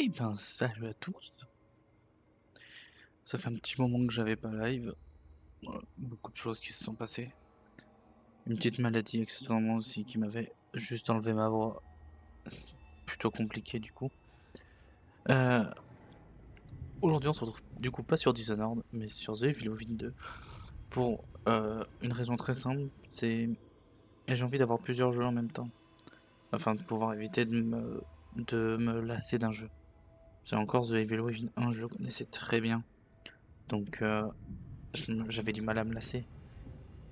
Eh ben, salut à tous. Ça fait un petit moment que j'avais pas live. Beaucoup de choses qui se sont passées. Une petite maladie accessoirement aussi qui m'avait juste enlevé ma voix. Plutôt compliqué du coup. Euh, Aujourd'hui, on se retrouve du coup pas sur Dishonored, mais sur The Evil Within 2. Pour une raison très simple, c'est j'ai envie d'avoir plusieurs jeux en même temps. Afin de pouvoir éviter de me lasser d'un jeu. C'est encore The Evil Within 1, je le connaissais très bien. Donc j'avais du mal à me lasser.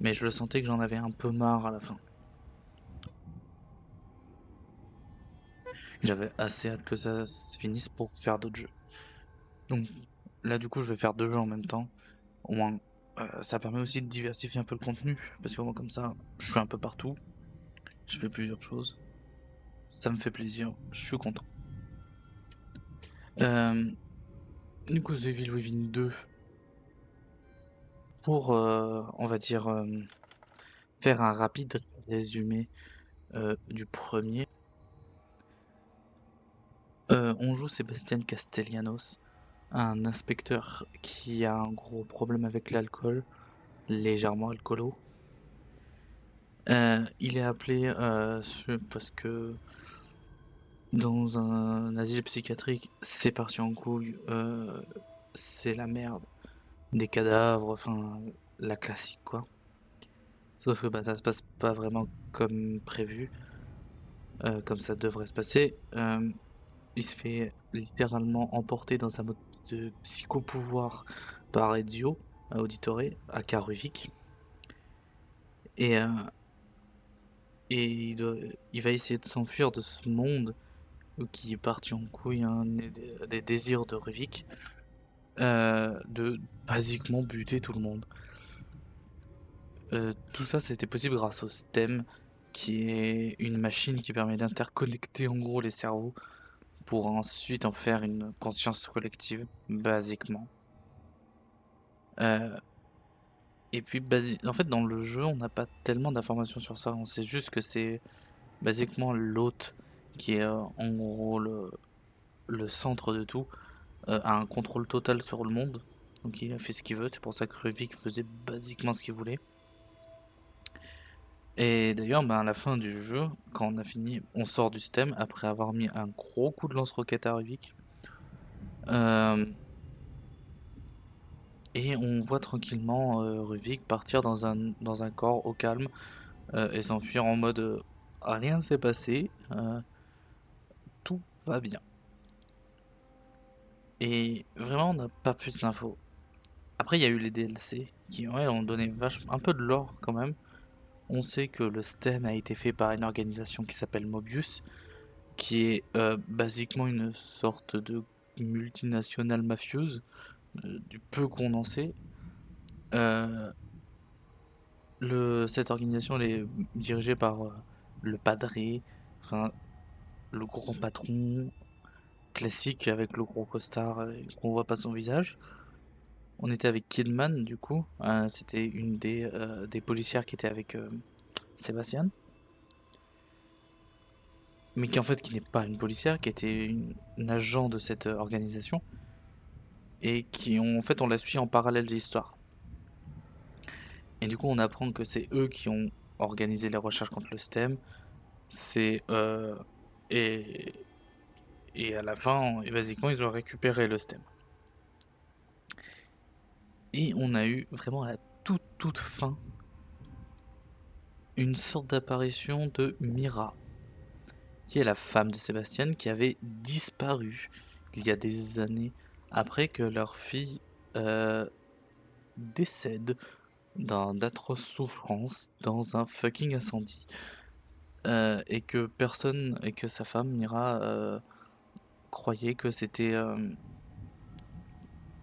Mais je le sentais que j'en avais un peu marre à la fin. J'avais assez hâte que ça se finisse pour faire d'autres jeux. Donc là du coup je vais faire deux jeux en même temps. Au moins ça permet aussi de diversifier un peu le contenu. Parce qu'au moins comme ça je suis un peu partout. Je fais plusieurs choses. Ça me fait plaisir. Je suis content. Euh, du coup The Evil Within 2. Pour on va dire faire un rapide résumé du premier. On joue Sébastien Castellanos, un inspecteur qui a un gros problème avec l'alcool, légèrement alcoolo. Il est appelé parce que dans un asile psychiatrique, c'est parti en couille, c'est la merde, des cadavres, enfin la classique quoi. Sauf que bah, ça se passe pas vraiment comme prévu, comme ça devrait se passer. Il se fait littéralement emporter dans un mode de psychopouvoir par Ezio, à Auditore, à Ruvik. Et, euh, et il va essayer de s'enfuir de ce monde qui est parti en couille, hein, des désirs de Ruvik, de basiquement buter tout le monde. Tout ça, c'était possible grâce au STEM, qui est une machine qui permet d'interconnecter en gros les cerveaux pour ensuite en faire une conscience collective, basiquement. Euh, et puis, en fait, dans le jeu, on n'a pas tellement d'informations sur ça. On sait juste que c'est basiquement l'hôte qui est en gros le centre de tout, a un contrôle total sur le monde. Donc il a fait ce qu'il veut, c'est pour ça que Ruvik faisait basiquement ce qu'il voulait. Et d'ailleurs, à la fin du jeu, quand on a fini, on sort du système après avoir mis un gros coup de lance-roquette à Ruvik. Et on voit tranquillement Ruvik partir dans un corps au calme et s'enfuir en mode rien ne s'est passé, tout va bien. Et vraiment, on n'a pas plus d'infos. Après, il y a eu les DLC qui ouais, ont donné vachement un peu de lore quand même. On sait que le STEM a été fait par une organisation qui s'appelle Mobius, qui est basiquement une sorte de multinationale mafieuse, du peu qu'on en sait. Euh, cette organisation elle est dirigée par le padré, enfin le grand patron classique avec le gros costard qu'on voit pas son visage. On était avec Kidman du coup, c'était une des policières qui était avec Sébastien, mais qui en fait qui n'est pas une policière, qui était une agent de cette organisation et en fait on la suit en parallèle de l'histoire. Et du coup on apprend que c'est eux qui ont organisé les recherches contre le STEM, c'est et et à la fin, basiquement, ils ont récupéré le STEM. Et on a eu vraiment à la toute fin une sorte d'apparition de Mira, qui est la femme de Sébastien, qui avait disparu il y a des années après que leur fille euh, décède d'atroces souffrances dans un fucking incendie. Et que personne, et que sa femme, Mira, croyait que c'était...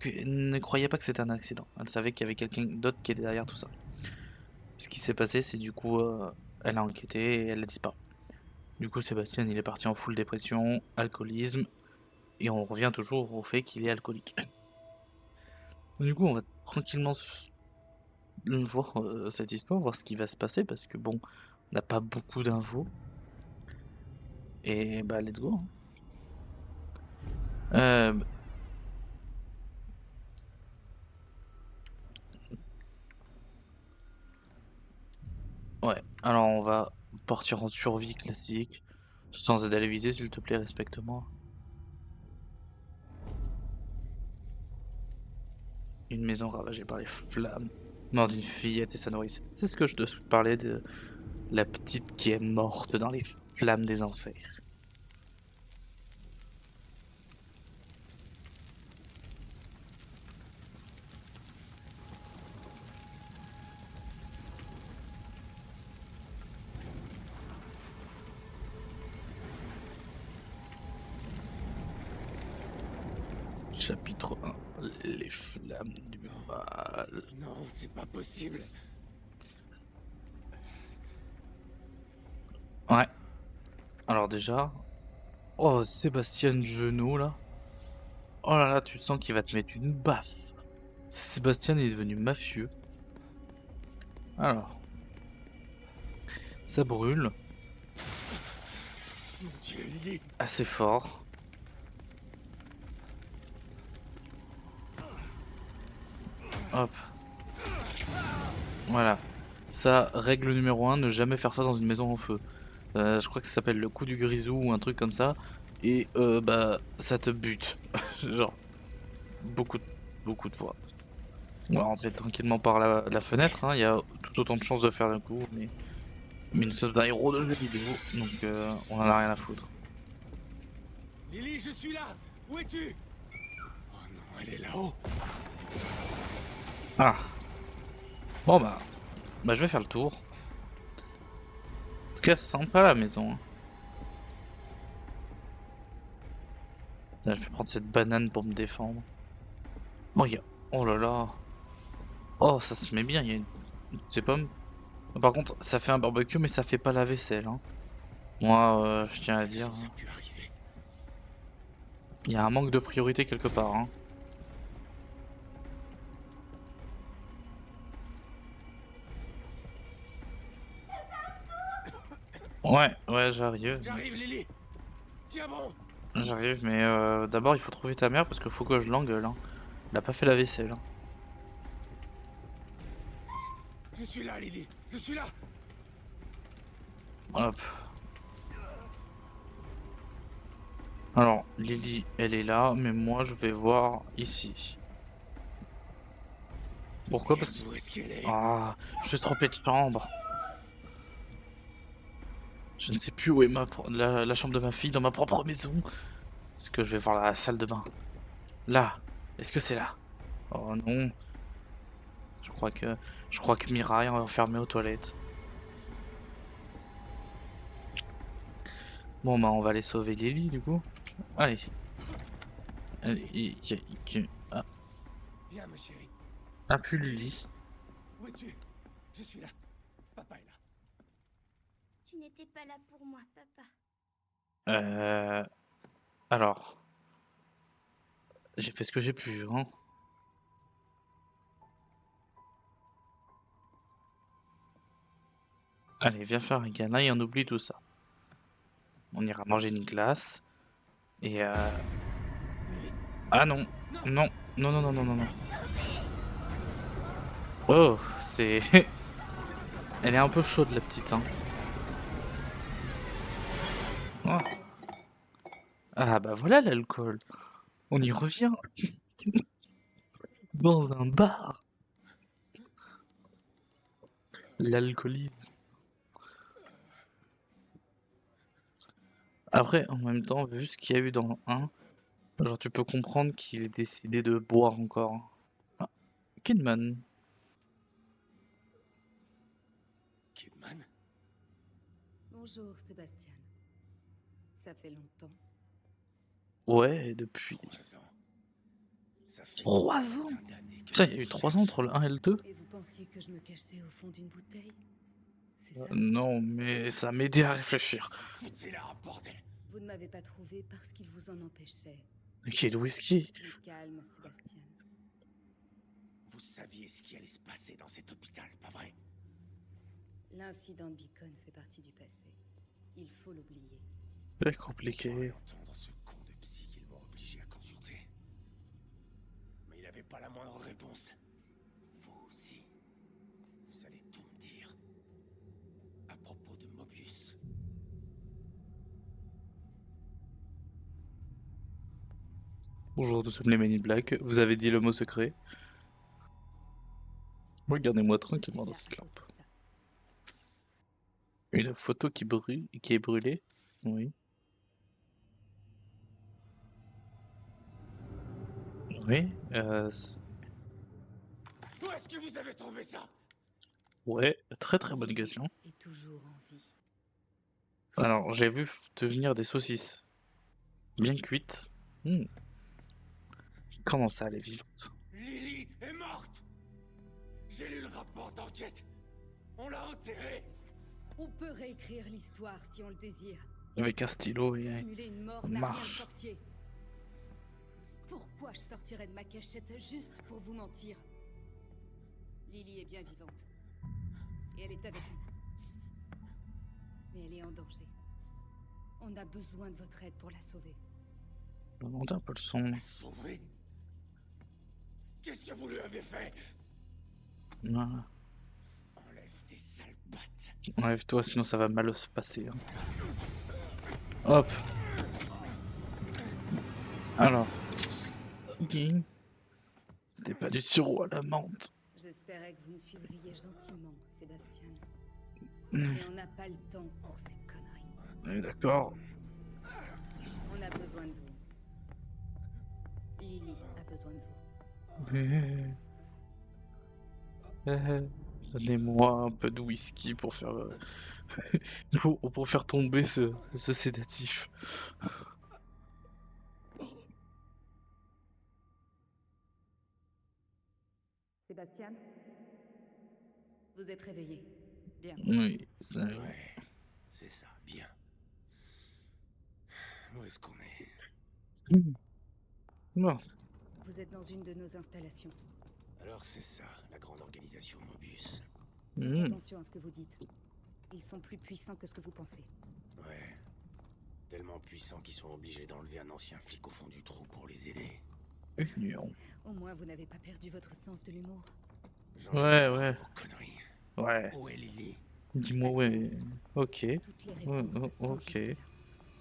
Elle ne croyait pas que c'était un accident. Elle savait qu'il y avait quelqu'un d'autre qui était derrière tout ça. Ce qui s'est passé, c'est du coup, elle a enquêté et elle a disparu. Du coup, Sébastien, il est parti en full dépression, alcoolisme, et on revient toujours au fait qu'il est alcoolique. Du coup, on va tranquillement voir cette histoire, voir ce qui va se passer, parce que bon, on n'a pas beaucoup d'infos. Et bah, let's go, hein. Euh, ouais, alors on va partir en survie classique, sans aider à les viser, s'il te plaît, respecte-moi. Une maison ravagée par les flammes, mort d'une fillette et sa nourrice. C'est ce que je te parlais de la petite qui est morte dans les flammes des enfers. Chapitre 1. Les flammes du mal. Non, c'est pas possible. Ouais. Alors déjà... Oh, Sébastien Genot, là. Oh là là, tu sens qu'il va te mettre une baffe. Sébastien est devenu mafieux. Alors, ça brûle. Mon Dieu, Lily. Assez fort. Hop. Voilà. Ça, règle numéro 1, ne jamais faire ça dans une maison en feu. Je crois que ça s'appelle le coup du grisou ou un truc comme ça. Et bah, ça te bute. Genre, beaucoup, beaucoup de fois. On va rentrer tranquillement par la fenêtre, hein. Il y a tout autant de chances de faire d'un coup, mais nous sommes un héros de jeu vidéo, donc on en a rien à foutre. Lily, je suis là. Où es-tu? Oh non, elle est là-haut. Ah, bon bah je vais faire le tour. En tout cas, sympa la maison, hein. Là, je vais prendre cette banane pour me défendre. Oh, oh là là. Oh, ça se met bien, il y a ces pommes. Par contre, ça fait un barbecue, mais ça fait pas la vaisselle, hein. Moi, je tiens à dire, Ça a pu arriver. il y a un manque de priorité quelque part, hein. Ouais, ouais, j'arrive. J'arrive, Lily. Tiens bon. J'arrive, mais d'abord il faut trouver ta mère parce qu'il faut que je l'engueule, hein. Elle a pas fait la vaisselle, hein. Je suis là, Lily. Je suis là. Hop. Alors, Lily, elle est là, mais moi je vais voir ici. Pourquoi? Parce que... Où est-ce qu'elle est? Ah, je suis trompé de chambre. Je ne sais plus où est la chambre de ma fille dans ma propre maison. Est-ce que je vais voir la salle de bain? Là. Est-ce que c'est là? Oh non. Je crois que... Je crois que Mira est enfermée aux toilettes. Bon bah on va aller sauver Lily du coup. Allez. Allez, ah, Viens, ma chérie. ah, plus Lily. Où es-tu? Je suis là. Papa est là. Tu n'étais pas là pour moi, papa. Euh... Alors, j'ai fait ce que j'ai pu, hein. Allez, viens faire un câlin et on oublie tout ça. On ira manger une glace. Et Lily. Ah non, non, non, non, non, non, non, non. Oh, c'est... Elle est un peu chaude la petite, hein. Oh. Ah bah voilà l'alcool. On y revient. Dans un bar. L'alcoolisme. Après, en même temps, vu ce qu'il y a eu dans le 1, genre tu peux comprendre qu'il ait décidé de boire encore. Ah, Kidman. Kidman? Bonjour, Sébastien. Ça fait longtemps. Ouais, depuis 3 ans. Ça fait 3 ans. putain d'années que Putain, je il y a eu te 3 ans cherche. entre le 1 et le 2. Et vous pensiez que je me cachais au fond d'une bouteille? C'est ça? Non, mais ça m'a aidé à réfléchir. Foutez là, bordel. Vous ne m'avez pas trouvé parce qu'il vous en empêchait. Ok, le whisky. Mais calme, Sébastien. Vous saviez ce qui allait se passer dans cet hôpital, pas vrai? L'incident de Beacon fait partie du passé. Il faut l'oublier. C'est compliqué. Entendre ce con de psy qu'ils m'ont obligé à consulter. avait pas la moindre réponse. Vous aussi. Vous allez tout me dire. À propos de Mobius. Bonjour, nous sommes les Men in Black. Vous avez dit le mot secret. Regardez-moi Je suis tranquillement là dans cette à cause lampe. de ça. Une photo qui brûle, qui est brûlée. Oui. Oui. Où est-ce que vous avez trouvé ça? Ouais, très très bonne Lily question. est toujours en vie. Alors, j'ai vu devenir des saucisses bien cuites. Hmm. Comment ça, elle est vivante? Lily est morte. J'ai lu le rapport d'enquête. On l'a enterrée. On peut réécrire l'histoire si on le désire. Avec un stylo et Simuler une mort une n'a rien de marche. sorcier. Pourquoi je sortirais de ma cachette juste pour vous mentir? Lily est bien vivante. Et elle est avec nous. Mais elle est en danger. On a besoin de votre aide pour la sauver. Je monte un peu le son. La sauver? Qu'est-ce que vous lui avez fait? Voilà. Enlève tes sales pattes. Enlève-toi, sinon ça va mal se passer. Hein. Hop. Alors. Ok. C'était pas du sirop à la menthe. J'espérais que vous me suivriez gentiment, Sébastien. Hmm. Mais on n'a pas le temps pour ces conneries. On est d'accord. On a besoin de vous. Lily a besoin de vous. Donnez-moi un peu de whisky pour faire pour faire tomber ce sédatif. Sébastien, vous êtes réveillé. Bien. Oui, ça... Ouais, c'est ça, bien. Où est-ce qu'on est? Non. Vous êtes dans une de nos installations. Alors c'est ça, la grande organisation Mobius. Faites Hmm. attention à ce que vous dites. Ils sont plus puissants que ce que vous pensez. Ouais. Tellement puissants qu'ils sont obligés d'enlever un ancien flic au fond du trou pour les aider. Union. Au moins, vous n'avez pas perdu votre sens de l'humour. J'en ai Ouais, marre ouais. de vos conneries. Ouais. Où est Lily? Dis-moi, ouais. Ok. Toutes les Ouais, réponses sont ok. jusque-là.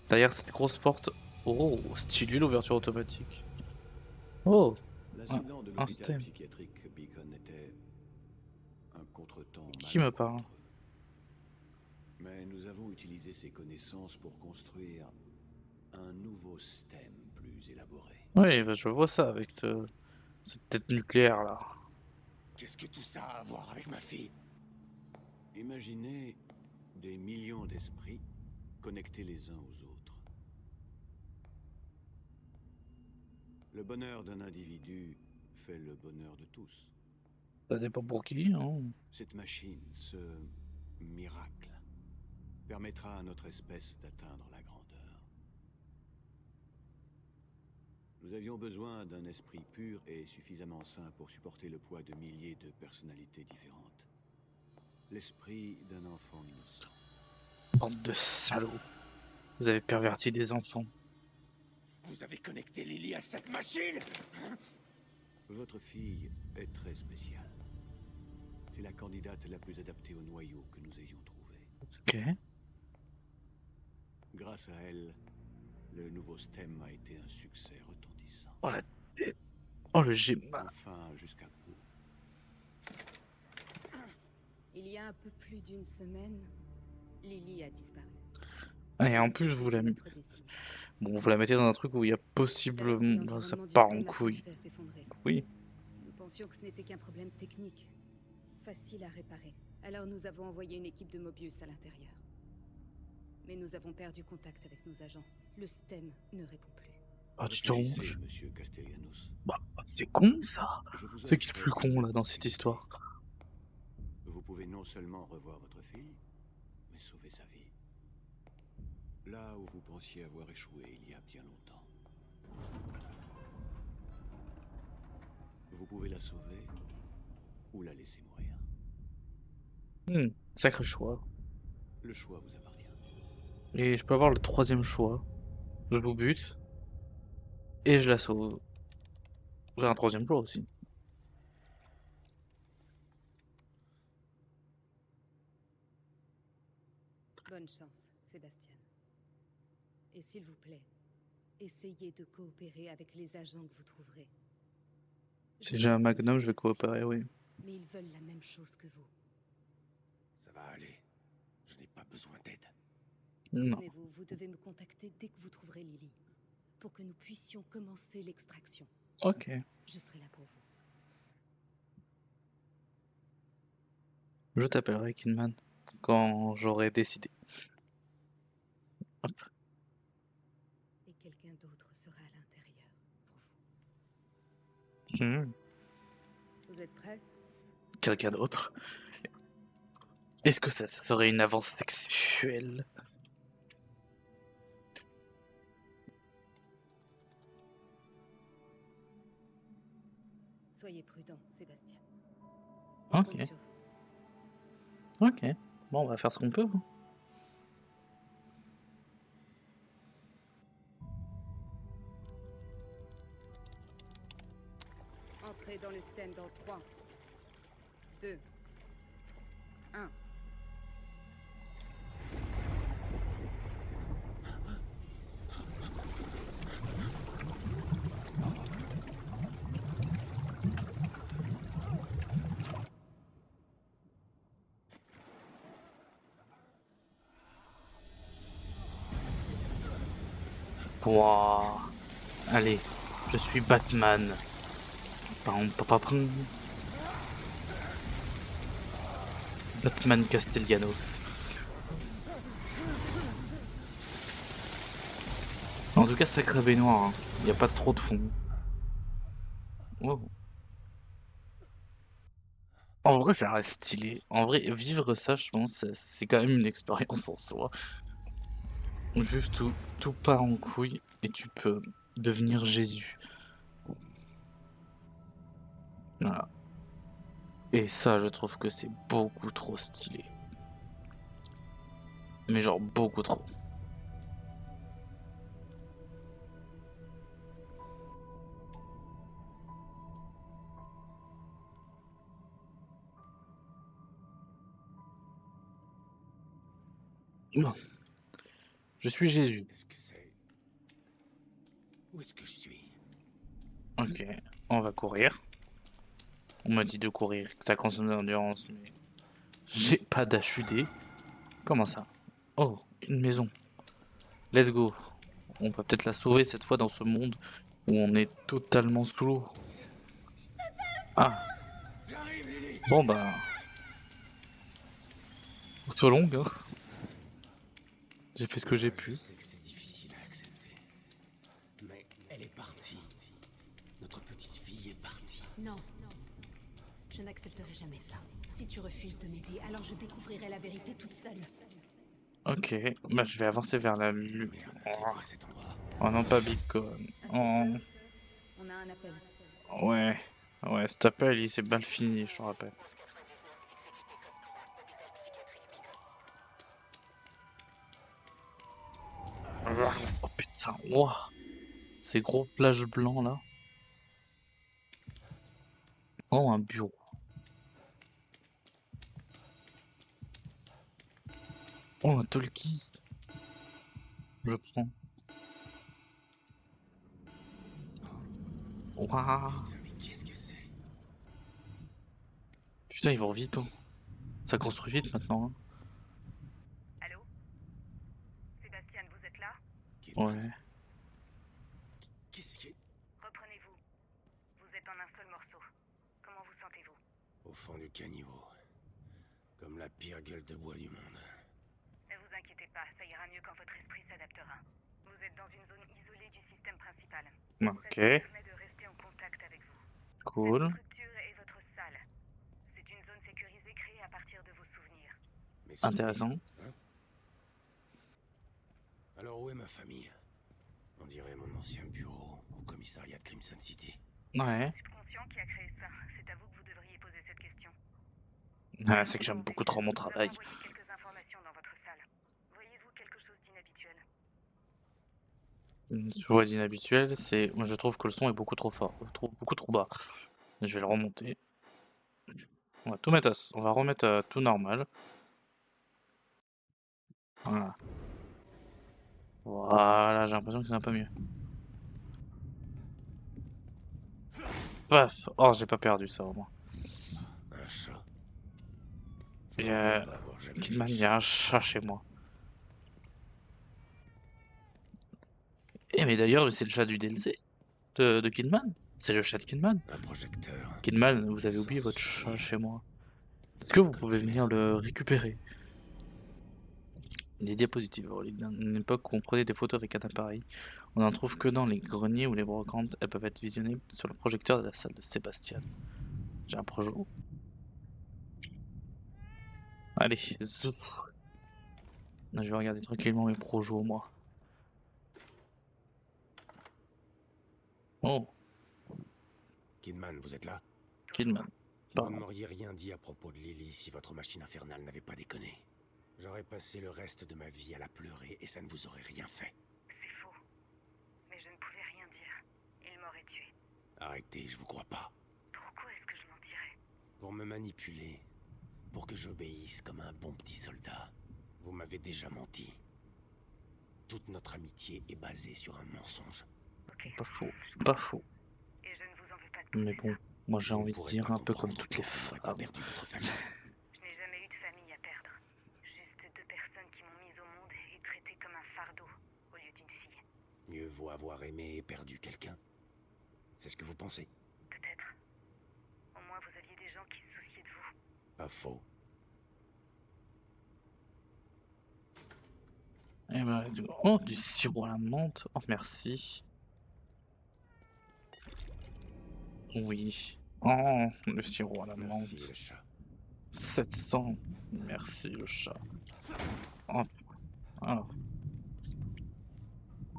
Derrière cette grosse porte. Oh, stylé l'ouverture automatique. Oh, L'incident de un l'hôpital stem. psychiatrique Beacon était un contretemps Qui me malencontreux. parle? Mais nous avons utilisé ces connaissances pour construire un nouveau système plus élaboré. Oui, bah, je vois ça avec cette tête nucléaire là. Qu'est-ce que tout ça a à voir avec ma fille? Imaginez des millions d'esprits connectés les uns aux autres. Le bonheur d'un individu fait le bonheur de tous. Ça dépend pour qui, hein. Cette machine, ce miracle, permettra à notre espèce d'atteindre la grandeur. Nous avions besoin d'un esprit pur et suffisamment sain pour supporter le poids de milliers de personnalités différentes. L'esprit d'un enfant innocent. Bande de salauds. Vous avez perverti les enfants. Vous avez connecté Lily à cette machine? Votre fille est très spéciale. C'est la candidate la plus adaptée au noyau que nous ayons trouvé. Ok. Grâce à elle, le nouveau stem a été un succès retentissant. Oh la tête. Oh le gemma. Enfin, jusqu'à peu. Il y a un peu plus d'une semaine, Lily a disparu. Et en plus vous la, Votre décision. bon, vous la mettez dans un truc où il y a C'est alors que possiblement, bah, ça l'environnement du part en stem a couille. commencé à s'effondrer. Oui. Nous pensions que ce n'était qu'un problème technique, facile à réparer. Alors nous avons envoyé une équipe de Mobius à l'intérieur. Mais nous avons perdu contact avec nos agents. Le stem ne répond plus. Ah dis donc. Réfléchissez, monsieur Castellanos. Bah, c'est con ça. Je vous C'est qui le offre plus con là dans cette histoire? Vous pouvez non seulement revoir votre fille, mais sauver sa vie. Là où vous pensiez avoir échoué il y a bien longtemps. Vous pouvez la sauver ou la laisser mourir. Sacré choix. Le choix vous appartient. Et je peux avoir le troisième choix. Je vous bute. Et je la sauve. J'ai un troisième jour aussi. Bonne chance, Sébastien. Et s'il vous plaît, essayez de coopérer avec les agents que vous trouverez. Si j'ai un Magnum, je vais coopérer, oui. Mais ils veulent la même chose que vous. Ça va aller. Je n'ai pas besoin d'aide. Non. Souvenez-vous, vous devez me contacter dès que vous trouverez Lily, pour que nous puissions commencer l'extraction. Ok. Je serai là pour vous. Je t'appellerai Kidman quand j'aurai décidé. Hop. Et quelqu'un d'autre sera à l'intérieur pour vous. Hmm. Vous êtes prêts? Quelqu'un d'autre. Est-ce que ça serait une avance sexuelle? Soyez prudent, Sébastien. Ok. Compte sur vous. Ok. Bon, on va faire ce qu'on peut. Entrez dans le stem dans 3, 2, 1. Pouah. Allez, je suis Batman. Pam, pam, pam, pam. Batman Castellanos. En tout cas, sacré baignoire. Il n'y a pas trop de fond. Wow. En vrai, ça reste stylé. En vrai, vivre ça, je pense, c'est quand même une expérience en soi. Juste tout part en couille et tu peux devenir Jésus. Voilà. Et ça, je trouve que c'est beaucoup trop stylé. Mais genre beaucoup trop. Bon. Je suis Jésus. Est-ce que c'est... Où est-ce que je suis? Ok, on va courir. On m'a dit de courir, que ça consomme de l'endurance, mais j'ai pas d'HUD. Comment ça? Oh, une maison. Let's go. On va peut-être la sauver cette fois dans ce monde où on est totalement sous l'eau. Ah, J'arrive, Lily! bon bah... Soit longue, hein. J'ai fait ce que j'ai Je pu. sais que c'est difficile à accepter. Mais elle est partie. Notre petite fille est partie. Non, je n'accepterai jamais ça. Si tu refuses de m'aider, alors je découvrirai la vérité toute seule. Ok, bah je vais avancer vers la lumière. Merde, c'est quoi cet endroit? Oh non, pas Bitcoin. Oh, On a un appel. ouais. Ouais, cet appel, il s'est mal fini, je te rappelle. Oh putain, ouah. Ces gros plages blancs là. Oh, un bureau. Oh, un talkie. Je prends. Waouh. Putain, mais qu'est-ce que c'est? Putain, ils vont vite, hein. Ça construit vite maintenant, hein. Allô? Sébastien, vous êtes là? Ouais. Qu'est-ce qui est... Reprenez-vous. Vous êtes en un seul morceau. Comment vous sentez-vous? Au fond du caniveau. Comme la pire gueule de bois du monde. Ne vous inquiétez pas, ça ira mieux quand votre esprit s'adaptera. Vous êtes dans une zone isolée du système principal. Ok, Ça vous permet de rester en contact avec vous. cool. Cette structure est votre salle. C'est une zone sécurisée créée à partir de vos souvenirs. Mais Intéressant. hein? Alors où est ma famille? On dirait mon ancien bureau au commissariat de Crimson City. Ouais. Subconscient qui a créé ça. C'est à vous que vous devriez poser cette question. Ah, c'est que j'aime beaucoup trop mon travail. Vous envoyez quelques informations dans votre salle. Voyez-vous quelque chose d'inhabituel? Je vois d'inhabituel, c'est moi je trouve que le son est beaucoup trop fort, beaucoup trop bas. Je vais le remonter. On va tout mettre on va remettre tout normal. Voilà. Voilà, j'ai l'impression que c'est un peu mieux. Passe. Oh, j'ai pas perdu ça au moins. Un chat. Il Je y ne crois a... pas avoir jamais vu Kidman, de il y a un chat. chat chez moi. Eh mais d'ailleurs, c'est le chat du DLC de Kidman. C'est le chat de Kidman. Un projecteur. Kidman, vous Je avez oublié sens ce votre chat souvenir. chez moi. Est-ce que vous Comme pouvez ta venir mère. le récupérer? Des diapositives reliques d'une époque où on prenait des photos avec un appareil. On n'en trouve que dans les greniers ou les brocantes. Elles peuvent être visionnées sur le projecteur de la salle de Sébastien. J'ai un projet. Allez, zouf. Là, je vais regarder tranquillement mes projets, moi. Oh, Kidman, vous êtes là? Kidman. Vous ne Pardon. m'auriez rien dit à propos de Lily si votre machine infernale n'avait pas déconné. J'aurais passé le reste de ma vie à la pleurer et ça ne vous aurait rien fait. C'est faux. Mais je ne pouvais rien dire. Il m'aurait tué. Arrêtez, je vous crois pas. Pourquoi est-ce que je mentirais? Pour me manipuler. Pour que j'obéisse comme un bon petit soldat. Vous m'avez déjà menti. Toute notre amitié est basée sur un mensonge. Ok. Pas faux. Pas faux. Et je ne vous en veux pas de Mais penser bon, ça. moi j'ai Vous ne envie de pourrez dire pas un peu comme comprendre toutes les tant que vous n'aurez pas femmes. perdu votre famille. Je n'ai jamais eu de famille à perdre. Juste deux personnes qui m'ont mise au monde et traitée comme un fardeau au lieu d'une fille. Mieux vaut avoir aimé et perdu quelqu'un. C'est ce que vous pensez? Peut-être. Au moins vous aviez des gens qui se souciaient de vous. Pas faux. Eh ben, let's go. Oh, du sirop à la menthe. Oh, merci. Oui. Oh, le sirop à la Merci menthe. le chat. 700. Merci le chat. Oh, alors.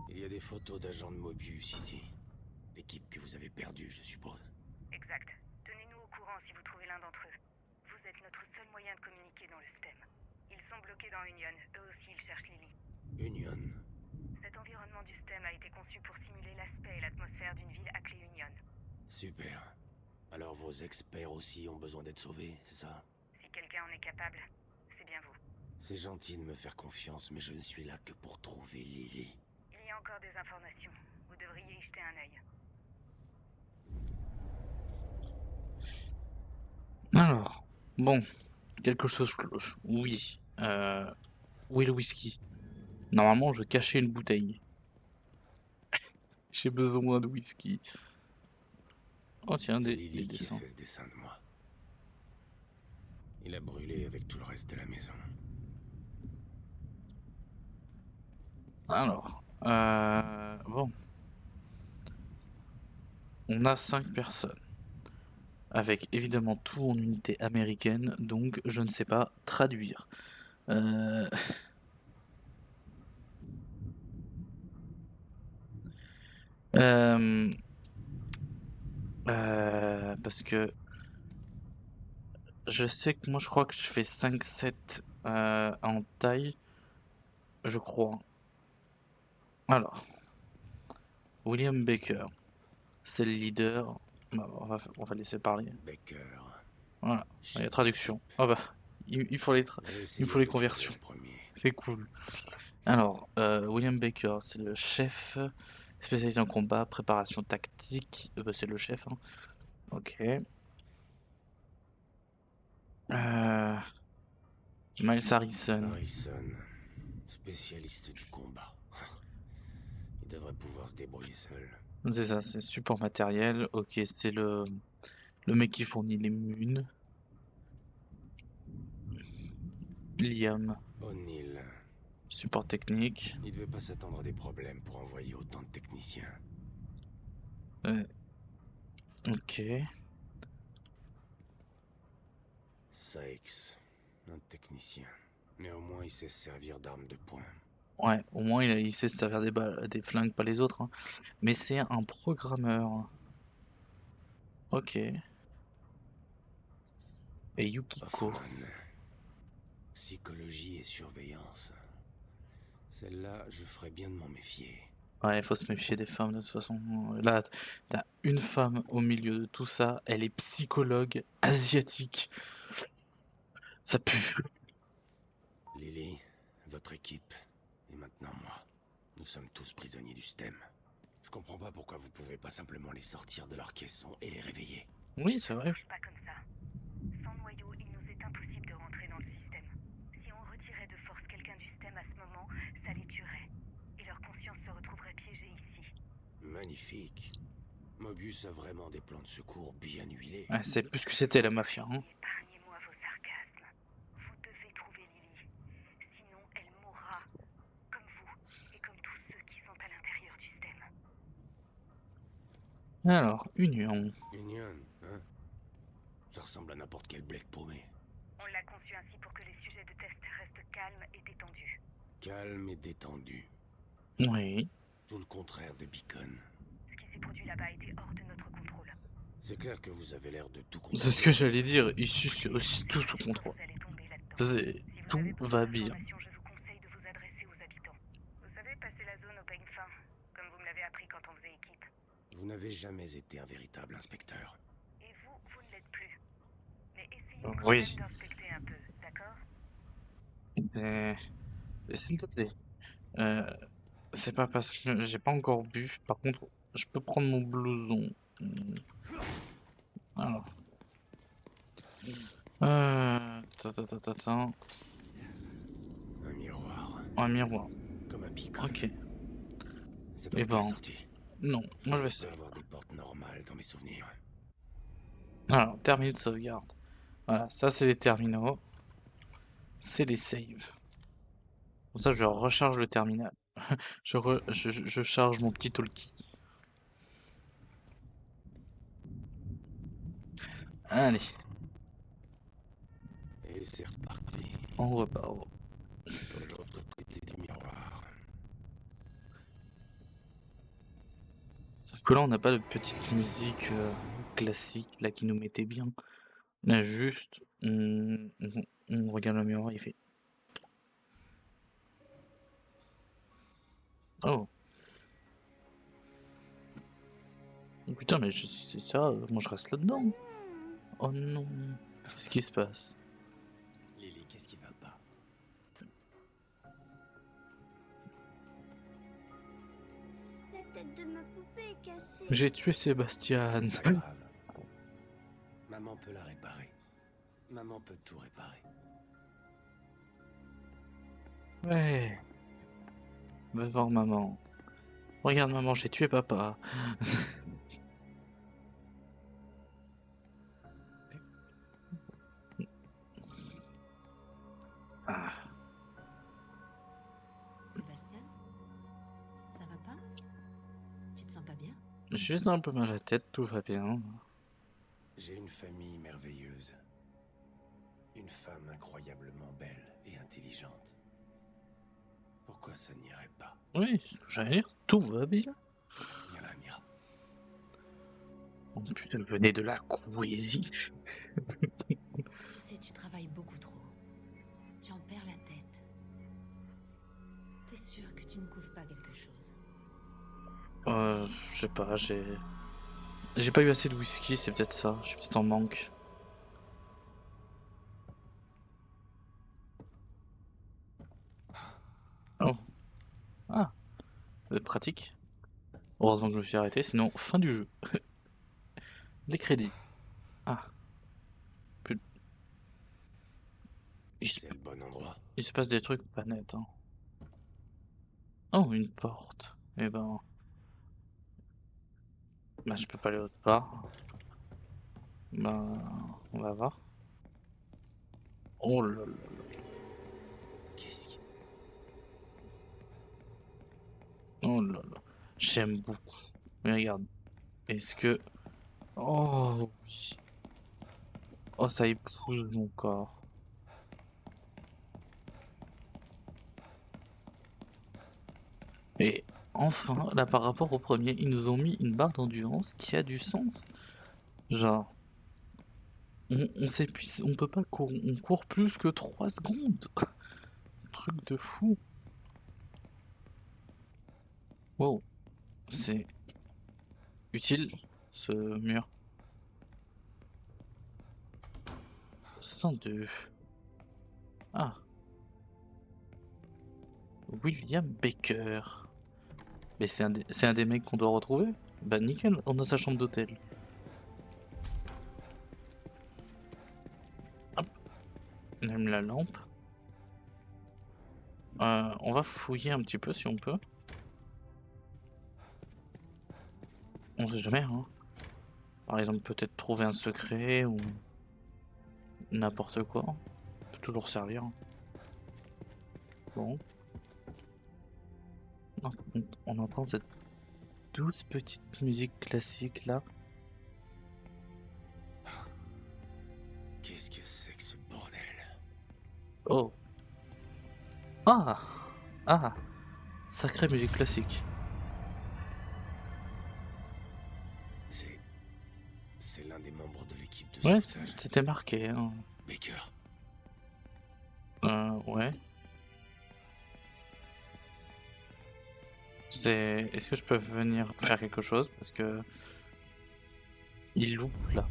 Il y a des photos d'agents de Mobius ici. L'équipe que vous avez perdue, je suppose. Exact. Tenez-nous au courant si vous trouvez l'un d'entre eux. Vous êtes notre seul moyen de communiquer dans le STEM. Ils sont bloqués dans Union. Eux aussi, ils cherchent Lily. Union. Cet environnement du STEM a été conçu pour simuler l'aspect et l'atmosphère d'une ville appelée Union. Super. Alors vos experts aussi ont besoin d'être sauvés, c'est ça? Si quelqu'un en est capable, c'est bien vous. C'est gentil de me faire confiance, mais je ne suis là que pour trouver Lily. Il y a encore des informations. Vous devriez y jeter un œil. Alors. Bon. Quelque chose cloche. Oui. Où est le whisky? Normalement, je cachais une bouteille. J'ai besoin de whisky. Oh tiens, C'est des Lily qui a dessins. fait ce dessin de moi. Il a brûlé avec tout le reste de la maison. Alors, bon. On a 5 personnes. Avec évidemment tout en unité américaine, donc je ne sais pas traduire. Euh, euh, parce que je sais que moi je crois que je fais 5-7 en taille. Je crois. Alors, William Baker, c'est le leader. Bah, on va laisser parler. Baker. Voilà, il y a traduction. Ah bah, il faut les, il faut les conversions. C'est cool. Alors, William Baker, c'est le chef spécialisé en combat, préparation tactique. Bah, c'est le chef, hein. Ok. Miles Harrison. Harrison, spécialiste du combat. Il devrait pouvoir se débrouiller seul. C'est ça, c'est support matériel. Ok, c'est le mec qui fournit les munes. Liam, O'Neill. support technique. Il devait pas s'attendre à des problèmes pour envoyer autant de techniciens. Ok. Sykes, un technicien. Mais au moins il sait se servir d'armes de poing. Ouais, au moins il sait se servir des balles, des flingues, pas les autres, hein. Mais c'est un programmeur. Ok. Et Yukiko. Hoffman. Psychologie et surveillance. Celle-là, je ferais bien de m'en méfier. Ouais, il faut se méfier des femmes de toute façon. Là, t'as une femme au milieu de tout ça, elle est psychologue asiatique. Ça pue. Lily, votre équipe, et maintenant moi. Nous sommes tous prisonniers du STEM. Je comprends pas pourquoi vous pouvez pas simplement les sortir de leur caisson et les réveiller. Oui, c'est vrai. Pas comme ça. Sans noyau, il nous est impossible de rentrer dans le système. Si on retirait de force quelqu'un du STEM à ce moment, ça les tuerait. Et leur conscience se retrouverait piégée ici. Magnifique. Mobius a vraiment des plans de secours bien huilés. Ouais, c'est plus que c'était la mafia. Hein. Épargnez-moi vos sarcasmes. Vous devez trouver Lily. Sinon, elle mourra. Comme vous, et comme tous ceux qui sont à l'intérieur du STEM. Alors, Union. Union, hein? Ça ressemble à n'importe quel bled paumé. On l'a conçu ainsi pour que les sujets de test restent calmes et détendus. Calme et détendu. Oui. Tout le contraire de Beacon. Ce qui s'est produit là-bas était hors de notre contrôle. C'est clair que vous avez l'air de tout C'est ce que j'allais dire. Ici, c'est aussi tout sous contrôle. Vous allez tomber là-dedans. C'est Si vous tout avez besoin va bien. d'informations, je vous conseille de vous adresser aux habitants. Vous savez, passer la zone au peigne fin, comme vous me l'avez appris quand on faisait équipe. Vous n'avez jamais été un véritable inspecteur. Et vous, vous ne l'êtes plus. Mais essayez Oui. quand même d'inspecter un peu, d'accord? S'il te plaît. C'est pas parce que j'ai pas encore bu. Par contre, je peux prendre mon blouson. Alors. Un miroir. Un miroir. Comme un Beacon. Ok. C'est Eh pas ben, sorti. non. Moi, je vais Je peux essayer. avoir des portes normales dans mes souvenirs. Alors, terminaux de sauvegarde. Voilà, ça, c'est les terminaux. C'est les saves. Comme ça, je recharge le terminal. je charge mon petit talkie. Allez, Et c'est reparti. on repart. De l'autre côté du miroir. Sauf que là, on n'a pas de petite musique classique là qui nous mettait bien. Là, juste, on regarde le miroir, il fait. Oh. Oh, putain, mais c'est ça, moi je reste là-dedans. Oh non. Qu'est-ce qui se passe? Lily, qu'est-ce qui va pas? La tête de ma poupée est cassée. J'ai tué Sébastien. Pas grave. Maman peut la réparer. Maman peut tout réparer. Ouais. Va voir maman. Regarde maman, j'ai tué papa. Ah. Sébastien, ça va pas? Tu te sens pas bien? J'ai juste un peu mal à la tête, tout va bien. J'ai une famille merveilleuse. Une femme incroyablement belle et intelligente. Pourquoi ça n'irait pas? Oui, c'est ce que j'allais dire, tout va bien. Viens là, Mira. Oh putain, venez de la Couésie. Tu sais, tu travailles beaucoup trop. Tu en perds la tête. T'es sûr que tu ne couvres pas quelque chose? Je sais pas, j'ai pas eu assez de whisky, c'est peut-être ça. Je suis peut-être en manque. Oh. Ah. Pratique. Heureusement que je me suis arrêté, sinon fin du jeu. Les crédits. Ah. C'est le bon endroit. Il se passe des trucs pas nets. Hein. Oh, une porte. Eh ben. Bah, je peux pas aller autre part. Bah, on va voir. Oh là là. Qu'est-ce qui... Oh là là. J'aime beaucoup. Mais regarde. Est-ce que. Oh oui. Oh, ça épouse mon corps. Et enfin, là par rapport au premier, ils nous ont mis une barre d'endurance qui a du sens. Genre, on s'épuise, on peut pas courir, on court plus que 3 secondes. Truc de fou. Wow, c'est utile ce mur. 102. Ah, William Baker. Mais c'est un des mecs qu'on doit retrouver? Bah nickel, on a sa chambre d'hôtel. Hop, on allume la lampe. On va fouiller un petit peu si on peut. On sait jamais, hein. Par exemple, peut-être trouver un secret ou n'importe quoi. Peut toujours servir. Bon. On entend cette douce petite musique classique là. Qu'est-ce que c'est que ce bordel? Oh. Ah. Ah. Sacrée musique classique. C'est... C'est l'un des membres de l'équipe de Ouais, sauvetage. c'était marqué, hein. Baker. Ouais. Est-ce que je peux venir faire quelque chose? Parce que... Il loupe là.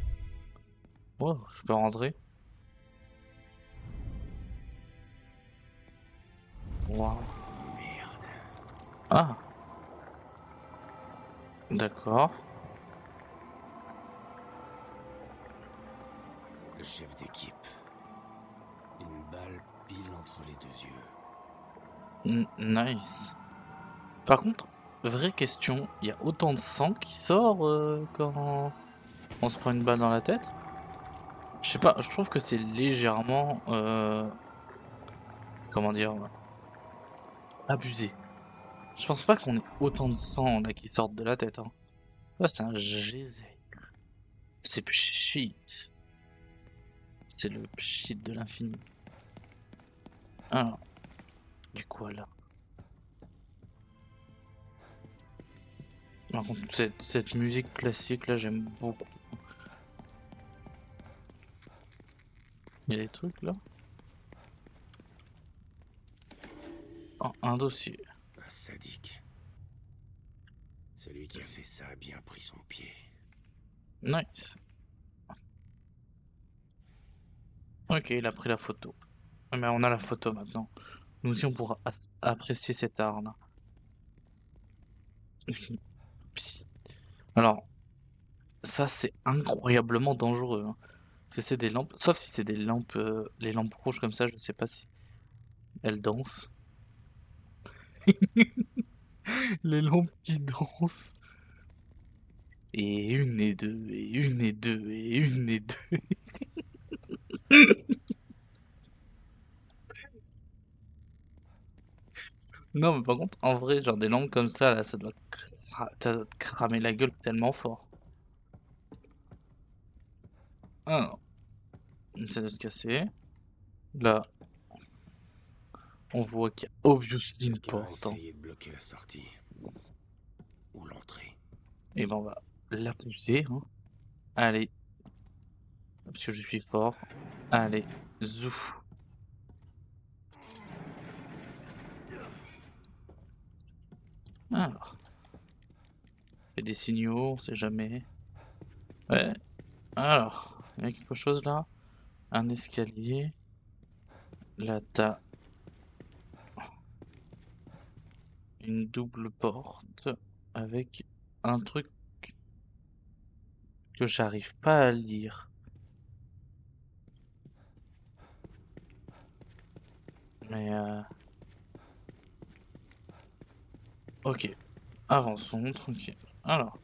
Oh, je peux rentrer? Waouh. Merde. Ah. D'accord. Le chef d'équipe. Une balle pile entre les deux yeux. Nice. Par contre, vraie question, il y a autant de sang qui sort quand on se prend une balle dans la tête? Je sais pas, je trouve que c'est légèrement... comment dire? Abusé. Je pense pas qu'on ait autant de sang là qui sortent de la tête, hein. Là, c'est un geyser. C'est pchit. C'est le pchit de l'infini. Alors, du quoi là? Par contre, cette musique classique là, j'aime beaucoup. Il y a des trucs là? Oh, un dossier. Un sadique. Celui qui a fait ça a bien pris son pied. Nice. Ok, il a pris la photo. Ah, mais on a la photo maintenant. Nous aussi, on pourra apprécier cet art là. Psst. Alors, ça c'est incroyablement dangereux, hein. Parce que c'est des lampes, sauf si c'est des lampes, les lampes rouges comme ça, je sais pas si elles dansent. Les lampes qui dansent. Et une et deux, et une et deux, et une et deux. Non, mais par contre, en vrai, genre des lampes comme ça, là, ça doit te cramer la gueule tellement fort. Alors, on essaie de se casser. Là, on voit qu'il y a obviously une Quelqu'un a porte, hein. essayé de bloquer la sortie. Ou l'entrée. Et ben on va la pousser, hein. Allez, parce que je suis fort. Allez, zou. Alors, il y a des signaux, on sait jamais. Ouais. Alors, il y a quelque chose là. Un escalier. Là, t'as une double porte avec un truc que j'arrive pas à lire. Mais ok, avançons, tranquille. Alors,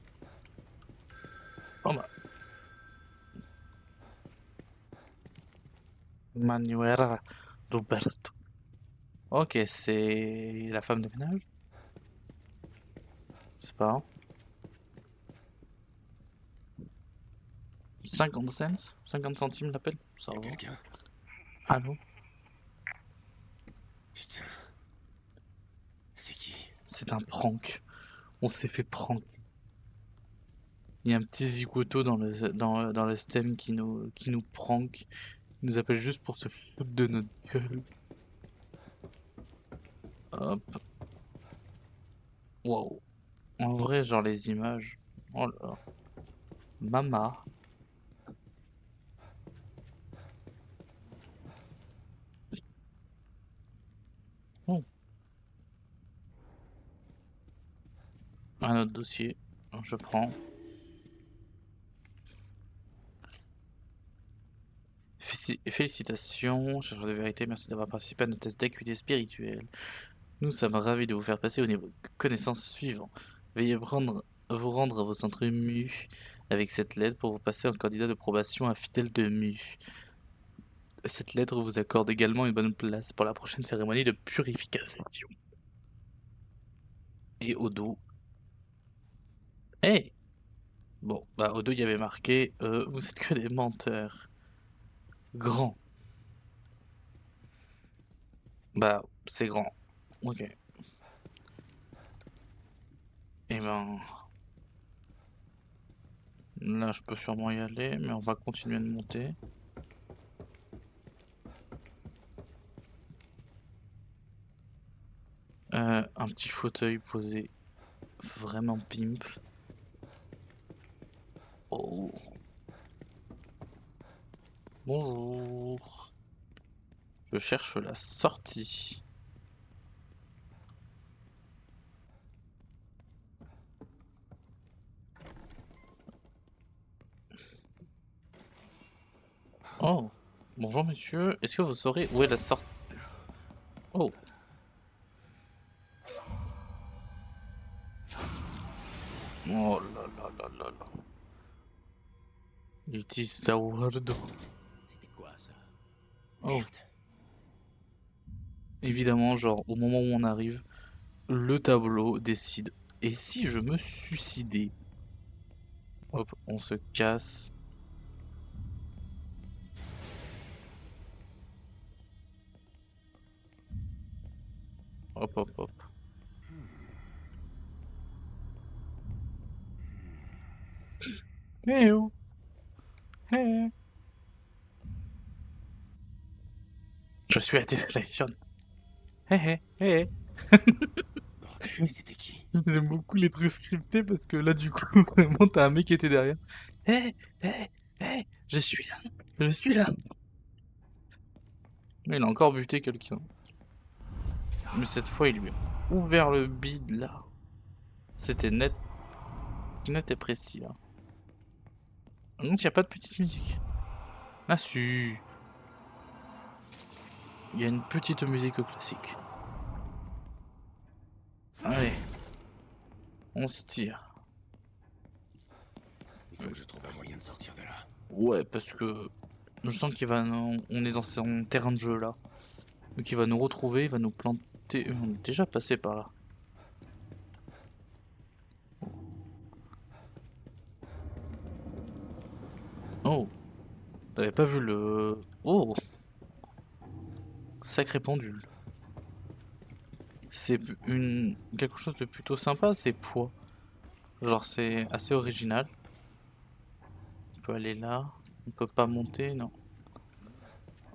oh bah. Manuela Roberto. Ok, c'est la femme de ménage? C'est pas. 50 cents? 50 centimes l'appel? Ça Y'a va. quelqu'un? Allô? Putain. C'est qui? C'est un prank. On s'est fait prank. Il y a un petit zigoto dans le stem qui nous prank. Il nous appelle juste pour se foutre de notre gueule. Hop. Wow. En vrai, genre les images. Oh là là. Mama. Oh, un autre dossier. Je prends. Félicitations, chercheur de vérité, merci d'avoir participé à notre test d'acuité spirituelle. Nous sommes ravis de vous faire passer au niveau de connaissance suivant. Veuillez vous rendre à vos centres MU avec cette lettre pour vous passer en candidat de probation infidèle de MU. Cette lettre vous accorde également une bonne place pour la prochaine cérémonie de purification. Et au dos. Hey! Bon, bah au dos il y avait marqué vous êtes que des menteurs. Grand. Bah, c'est grand. Ok. Et ben. Là, je peux sûrement y aller, mais on va continuer de monter. Un petit fauteuil posé vraiment pimp. Oh. Bonjour. Je cherche la sortie. Oh. Bonjour monsieur. Est-ce que vous saurez où est la sortie? Oh. Oh là là là là là. It is Zawardo. C'était quoi ça? Oh. Merde. Évidemment, genre, au moment où on arrive, le tableau décide. Et si je me suicidais? Hop, on se casse. Hop, hop, hop. Eh oh. Eh. Je suis la discrétion. Eh eh eh. Bordel, mais c'était qui? J'aime beaucoup les trucs scriptés parce que là, du coup, vraiment, t'as un mec qui était derrière. Eh eh eh. Je suis là. Je suis là. Mais il a encore buté quelqu'un. Mais cette fois, il lui a ouvert le bide là. C'était net et précis là. Donc, il n'y a pas de petite musique. Ah si. Il y a une petite musique classique. Allez. On se tire. Il faut que je trouve un moyen de sortir de là. Ouais, parce que je sens qu'il va... On est dans son terrain de jeu là. Donc il va nous retrouver, il va nous planter... On est déjà passé par là. Oh. T'avais pas vu le... Oh. Sacré pendule. C'est quelque chose de plutôt sympa, c'est poids. Genre c'est assez original. On peut aller là. On peut pas monter, non.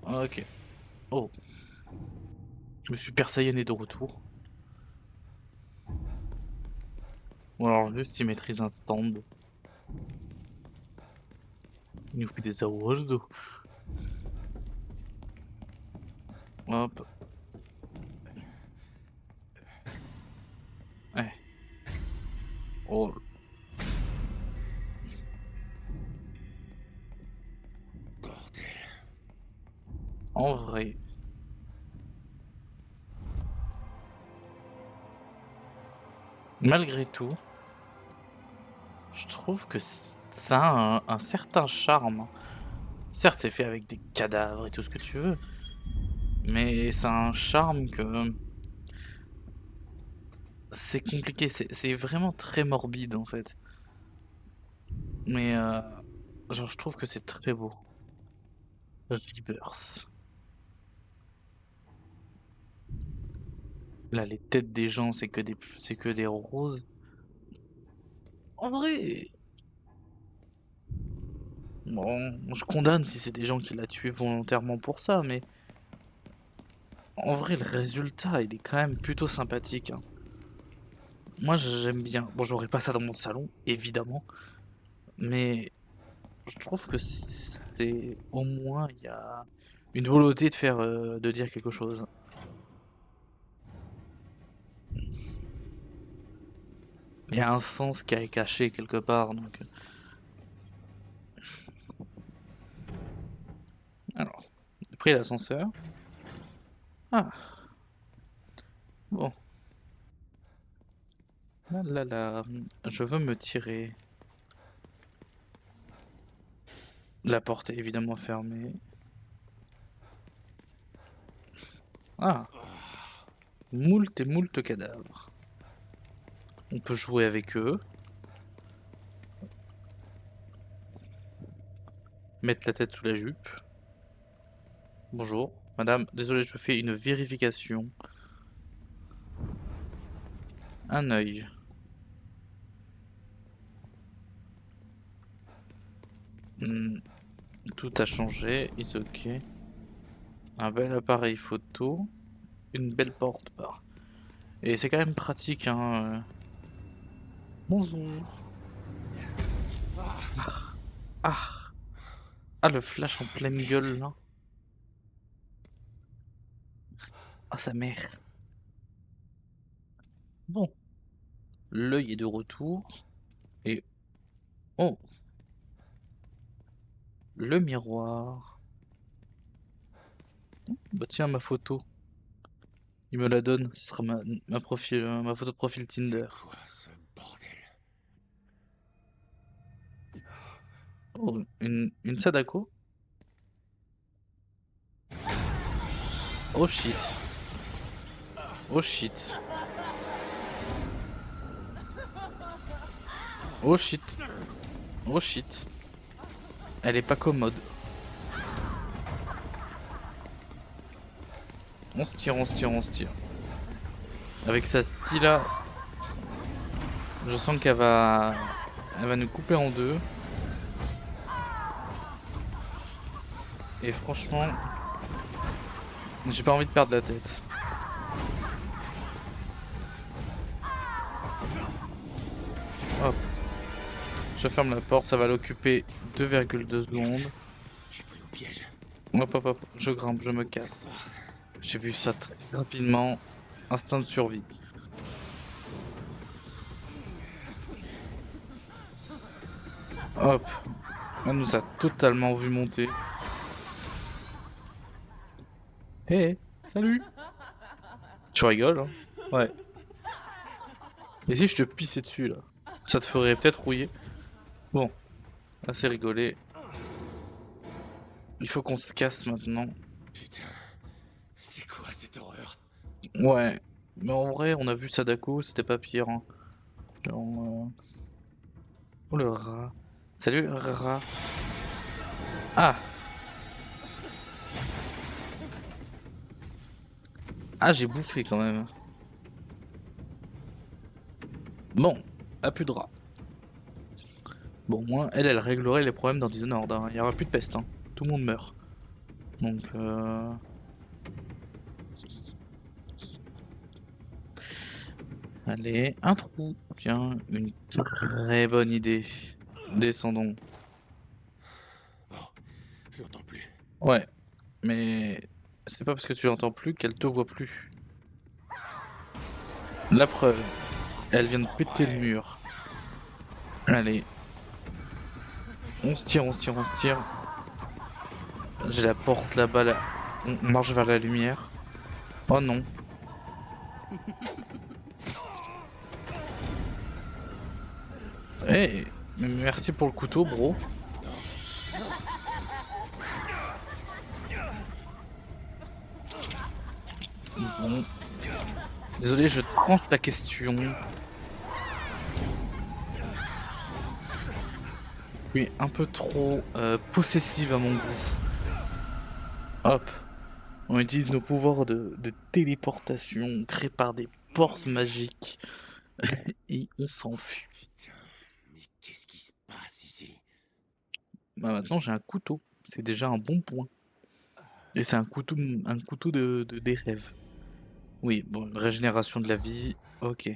Ok. Oh. Le Super Saiyan est de retour. Ou alors juste il maîtrise un stand. Il nous fait des awards. Hop. Ouais. Oh. Bordel. En vrai. Malgré tout, je trouve que ça a un certain charme. Certes, c'est fait avec des cadavres et tout ce que tu veux, mais ça a un charme que c'est compliqué. C'est vraiment très morbide en fait. Mais genre, je trouve que c'est très beau. Rebirth. Là, les têtes des gens, c'est que des roses. En vrai, bon, je condamne si c'est des gens qui l'a tué volontairement pour ça, mais en vrai, le résultat, il est quand même plutôt sympathique, hein. Moi j'aime bien. Bon, j'aurais pas ça dans mon salon, évidemment, mais je trouve que c'est au moins il y a une volonté de faire, de dire quelque chose. Il y a un sens qui est caché quelque part, donc. Alors, j'ai pris l'ascenseur. Ah, bon. Là, là, là, je veux me tirer. La porte est évidemment fermée. Ah, moult et moult cadavres. On peut jouer avec eux. Mettre la tête sous la jupe. Bonjour, madame, désolé, je fais une vérification. Un œil. Hmm, tout a changé, it's ok. Un bel appareil photo. Une belle porte par. Et c'est quand même pratique, hein. Bonjour. Ah, ah, le flash en pleine gueule, là. Ah, sa mère. Bon, l'œil est de retour. Et oh, le miroir. Bah tiens, ma photo. Il me la donne. Ce sera ma profil, ma photo de profil Tinder. C'est quoi ce bordel? Oh, une Sadako. Oh shit. Oh shit. Oh shit. Oh shit. Elle est pas commode. On se tire, on se tire, on se tire. Avec sa style, je sens qu'elle va... Elle va nous couper en deux. Et franchement, j'ai pas envie de perdre la tête. Hop. Je ferme la porte, ça va l'occuper 2,2 secondes. J'ai pris au piège. Hop, hop, hop. Je grimpe, je me casse. J'ai vu ça très rapidement. Instinct de survie. Hop. Elle nous a totalement vu monter. Hé, salut. Tu rigoles, hein? Ouais. Et si je te pissais dessus, là? Ça te ferait peut-être rouiller. Bon, assez rigolé. Il faut qu'on se casse maintenant. Putain, c'est quoi cette horreur? Ouais. Mais en vrai, on a vu Sadako, c'était pas pire, hein. Genre, oh le rat. Salut le rat. Ah. Ah, j'ai bouffé quand même. Bon, a plus de rats. Bon, au moins, elle réglerait les problèmes dans Dishonored, hein. Il y aura plus de peste, hein. Tout le monde meurt. Donc, allez, un trou. Tiens, une très bonne idée. Descendons. Bon, je l'entends plus. Ouais, mais c'est pas parce que tu l'entends plus qu'elle te voit plus. La preuve, elle vient de péter le mur. Allez. On se tire, on se tire, on se tire. J'ai la porte là-bas, là. On marche vers la lumière. Oh non. Eh, merci pour le couteau, bro. Bon. Désolé, je tranche la question. Oui, un peu trop possessive à mon goût. Hop. On utilise nos pouvoirs de téléportation créés par des portes magiques. Et on s'enfuit. Putain, mais qu'est-ce qui se passe ici? Bah maintenant j'ai un couteau. C'est déjà un bon point. Et c'est un couteau des rêves. Oui, bon, régénération de la vie, ok.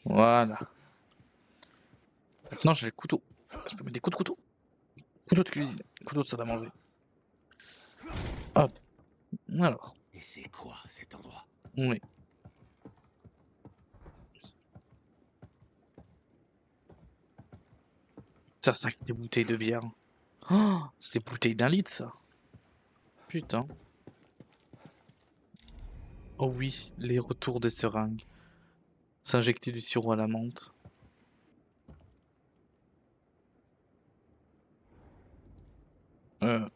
Voilà. Maintenant j'ai le couteau. Je peux mettre des coups de couteau. Couteau de cuisine. Couteau de salle à manger. Hop. Alors. Et c'est quoi cet endroit? Oui. Ça, c'est des bouteilles de bière. Oh, c'est des bouteilles d'un litre, ça. Putain. Oh oui, les retours des seringues. S'injecter du sirop à la menthe. Euh.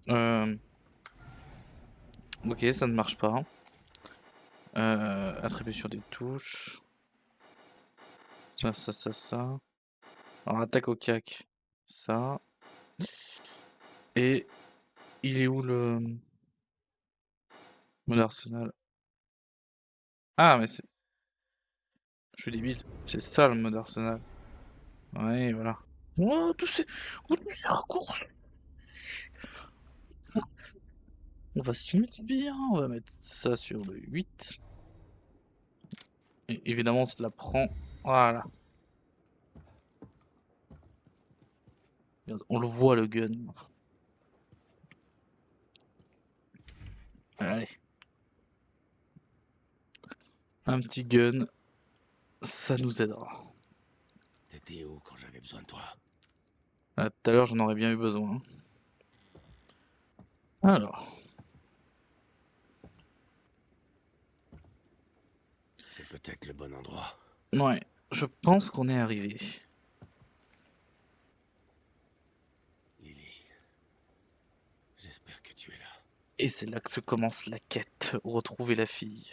Euh. Ok, ça ne marche pas. Attribution des touches. Ça. Alors, attaque au cac. Ça. Et il est où le mode arsenal? Ah, mais c'est. Je suis débile. C'est ça le mode arsenal. Ouais, voilà. Oh, tous ces raccourcis. On va se mettre bien. On va mettre ça sur le 8. Et évidemment, on se la prend. Voilà. Regarde, on le voit le gun. Allez. Un petit gun. Ça nous aidera. T'étais où quand j'avais besoin de toi? Ah, tout à l'heure, j'en aurais bien eu besoin. Alors. C'est peut-être le bon endroit. Ouais. Je pense qu'on est arrivé. Lily. J'espère que tu es là. Et c'est là que se commence la quête. Retrouver la fille.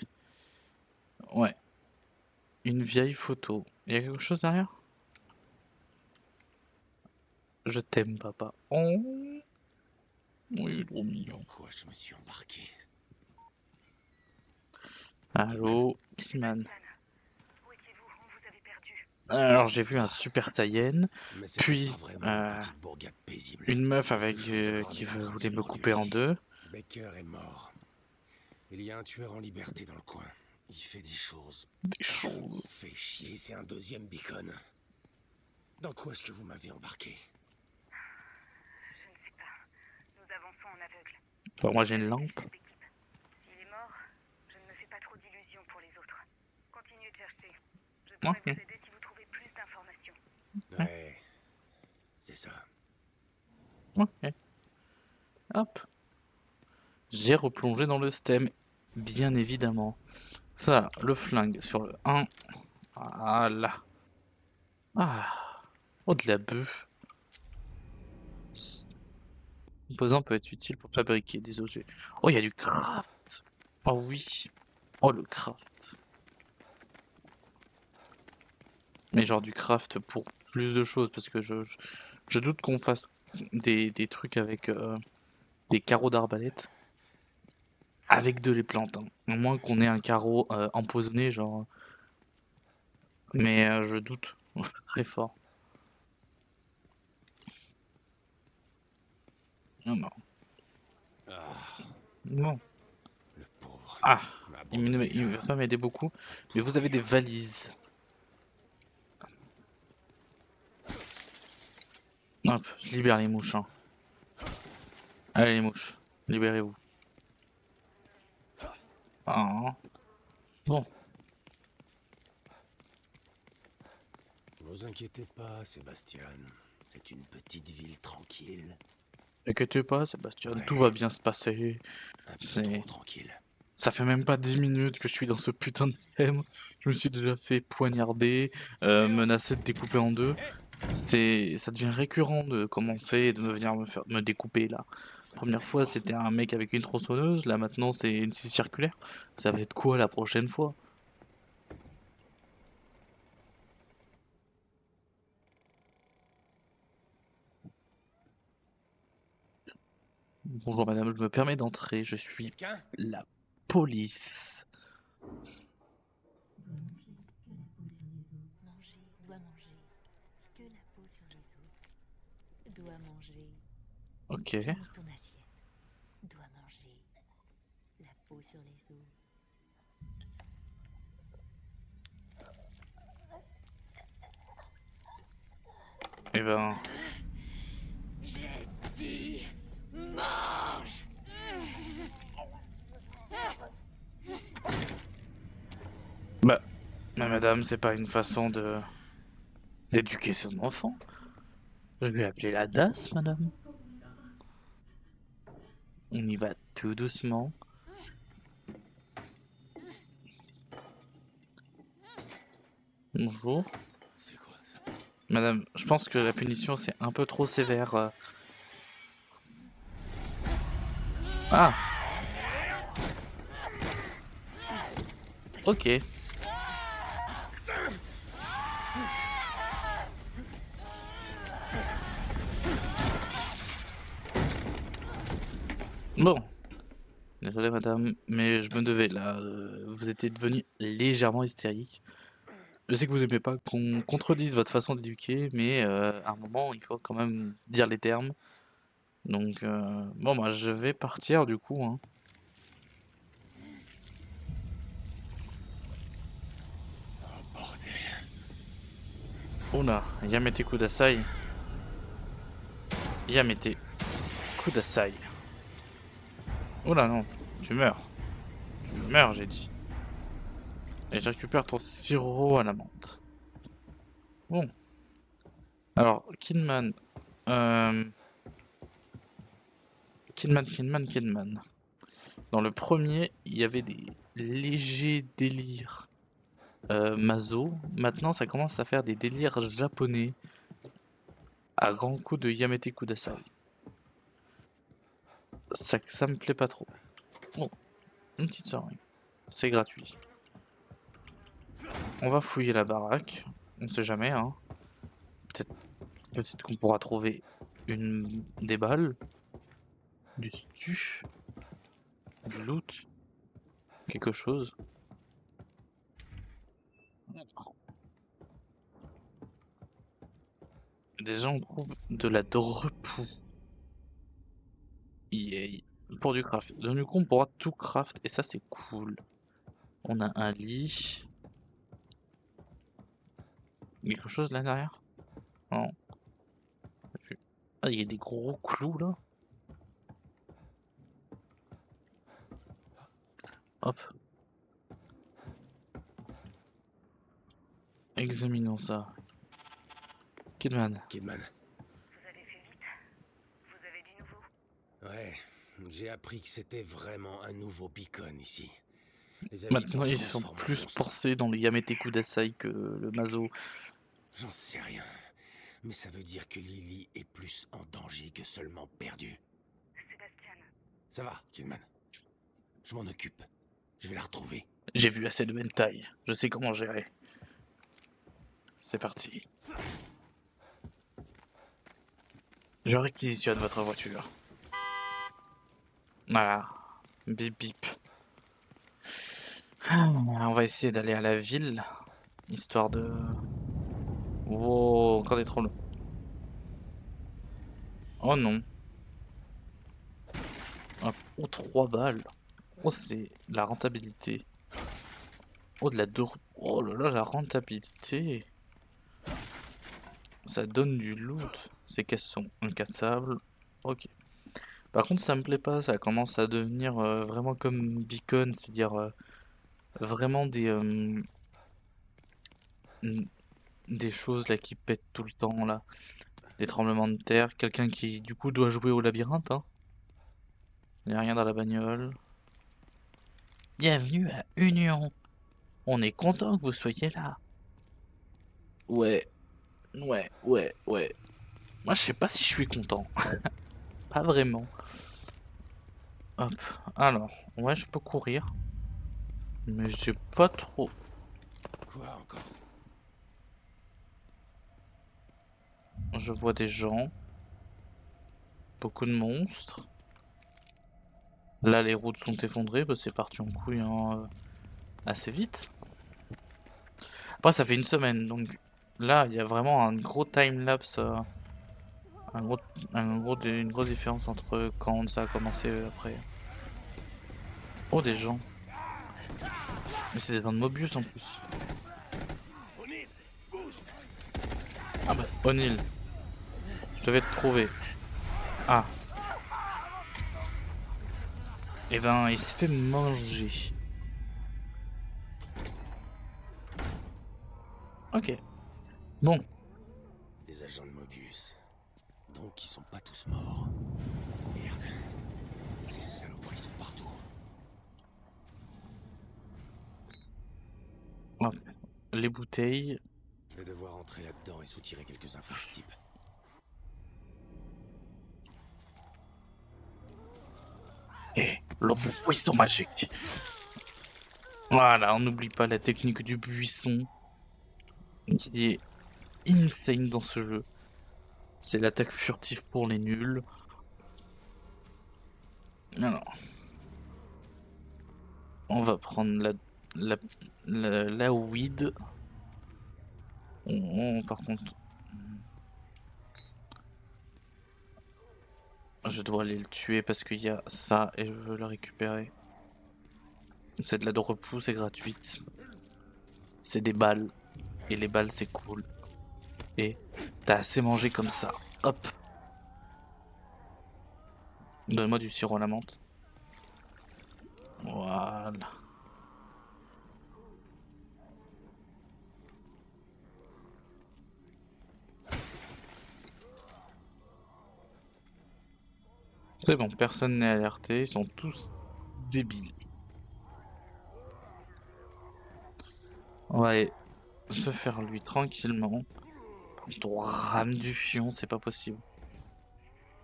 Ouais. Une vieille photo. Il y a quelque chose derrière? Je t'aime, papa. Oh. Oui, trop mignon. Pourquoi je me suis embarqué? Allô, Killman. Où étiez-vous? On vous avait perdu. Alors, j'ai vu un super Saiyan, Mais c'était puis pas vraiment une petite bourgade paisible. une meuf avec Toujours encore qui des gens en train de voulait se me couper produire en ici. deux. Baker est mort. Il y a un tueur en liberté dans le coin. Il fait des choses. Des choses. Fait chier, c'est un deuxième beacon. Dans quoi est-ce que vous m'avez embarqué? Je ne sais pas. Nous avançons en aveugle. Alors, moi, j'ai une lampe. Cette équipe. S'il est mort, je ne me fais pas trop d'illusions pour les autres. Continuez de chercher. Je pourrai Ok. vous aider si vous trouvez plus d'informations. Ouais. C'est ça. Ok. Hop. J'ai replongé dans le stem, bien évidemment. Ça, le flingue sur le 1. Voilà. Ah. Oh, de la bœuf. Ce composant peut être utile pour fabriquer des objets. Oh, il y a du craft. Oh oui. Oh, le craft. Mais genre du craft pour plus de choses, parce que je doute qu'on fasse des trucs avec des carreaux d'arbalète avec de les plantes. Hein. À moins qu'on ait un carreau empoisonné, genre. Mais je doute très fort. Non, non. Ah, Non. le pauvre. Ah, m'a il abandonné va pas m'aider beaucoup. Mais vous avez des valises. Hop, je libère les mouches. Hein. Allez les mouches, libérez-vous. Ah. Bon, Vous inquiétez pas, Sébastien. C'est une petite ville tranquille. inquiétez pas, Sébastien, Ouais. tout va bien se passer. Un peu C'est. trop tranquille. Ça fait même pas 10 minutes que je suis dans ce putain de système. Je me suis déjà fait poignarder, menacé de découper en deux. Ça devient récurrent de commencer et de venir me découper là. Première fois c'était un mec avec une tronçonneuse, là maintenant c'est une scie circulaire. Ça va être quoi la prochaine fois? Bonjour madame, je me permets d'entrer, je suis Quelqu'un? la police. Manger, doit manger. Que la peau sur les os. Doit manger. Ok. Finis ton assiette. Doit manger. La peau sur les os. Eh ben... J'ai dit mange. Bah, mais madame, c'est pas une façon de... d'éduquer son enfant. Je vais appeler la DAS, madame. On y va tout doucement. Bonjour. C'est quoi ça? Madame, je pense que la punition c'est un peu trop sévère. Ah. Ok. Bon. Désolé madame, mais je me devais là. Vous étiez devenue légèrement hystérique. Je sais que vous aimez pas qu'on contredise votre façon d'éduquer, mais à un moment il faut quand même dire les termes. Donc bon bah je vais partir du coup hein. Oh bordel. Oula, Yamete Kudasai. Yamete Kudasai. Oula non, tu meurs. Tu meurs j'ai dit. Et je récupère ton sirop à la menthe. Bon. Alors, Kidman. Kidman. Dans le premier, il y avait des légers délires maso. Maintenant, ça commence à faire des délires japonais à grands coups de Yamete Kudasai. Ça me plaît pas trop. Bon, une petite soirée. C'est gratuit. On va fouiller la baraque. On sait jamais, hein. Peut-être qu'on pourra trouver des balles, du stu, du loot, quelque chose. Des gens trouvent de la repos. Yay. Pour du craft. Donc du coup on pourra tout craft et ça c'est cool. On a un lit. Quelque chose là derrière? Non. Ah, il y a des gros clous là. Hop. Examinons ça. Kidman. Kidman. Vous avez fait vite. Vous avez du nouveau. Ouais, j'ai appris que c'était vraiment un nouveau beacon ici. Les habitants Maintenant ils sont transforment en plus monstres. porcés dans le Yamete Kudasai que le Mazo. J'en sais rien. Mais ça veut dire que Lily est plus en danger que seulement perdue. Sébastien, Ça va, Kidman. Je m'en occupe. Je vais la retrouver. J'ai vu assez de hentai. Je sais comment gérer. C'est parti. Je réquisitionne votre voiture. Voilà. Bip bip. On va essayer d'aller à la ville. Histoire de... Wow, encore des trolls. Oh non. Oh, 3 balles. Oh, c'est la rentabilité. Oh, de la... Oh là là, la rentabilité. Ça donne du loot. Ces caisses sont incassables. Ok. Par contre, ça me plaît pas. Ça commence à devenir vraiment comme Beacon. C'est-à-dire vraiment des choses là qui pètent tout le temps là. Des tremblements de terre. Quelqu'un qui du coup doit jouer au labyrinthe. Hein. Il n'y a rien dans la bagnole. Bienvenue à Union. On est content que vous soyez là. Ouais. Moi je sais pas si je suis content. Pas vraiment. Hop. Alors, ouais je peux courir. Mais j'ai pas trop... Quoi encore? Je vois des gens. Beaucoup de monstres. Là les routes sont effondrées, bah, c'est parti en couille hein, assez vite. Après ça fait une semaine, donc là il y a vraiment un gros time-lapse. Une grosse différence entre quand ça a commencé après. Oh des gens. Mais c'est des gens de Mobius en plus. Ah bah O'Neill. devais te trouver. Ah. Eh ben, il s'est fait manger. Ok. Bon. Des agents de Mobius. Donc ils sont pas tous morts. Merde. Ces saloperies sont partout. Hop. Les bouteilles. Je vais devoir entrer là-dedans et soutirer quelques infos de ce type. Et le buisson magique. Voilà, on n'oublie pas la technique du buisson. Qui est insane dans ce jeu. C'est l'attaque furtive pour les nuls. Alors. On va prendre la weed. Par contre, je dois aller le tuer parce qu'il y a ça et je veux le récupérer. C'est de la de repousse, c'est gratuite. C'est des balles. Et les balles, c'est cool. Et t'as assez mangé comme ça. Hop. Donne-moi du sirop à la menthe. Voilà. C'est bon, personne n'est alerté, ils sont tous débiles. On va aller se faire lui tranquillement. On rame du fion, c'est pas possible.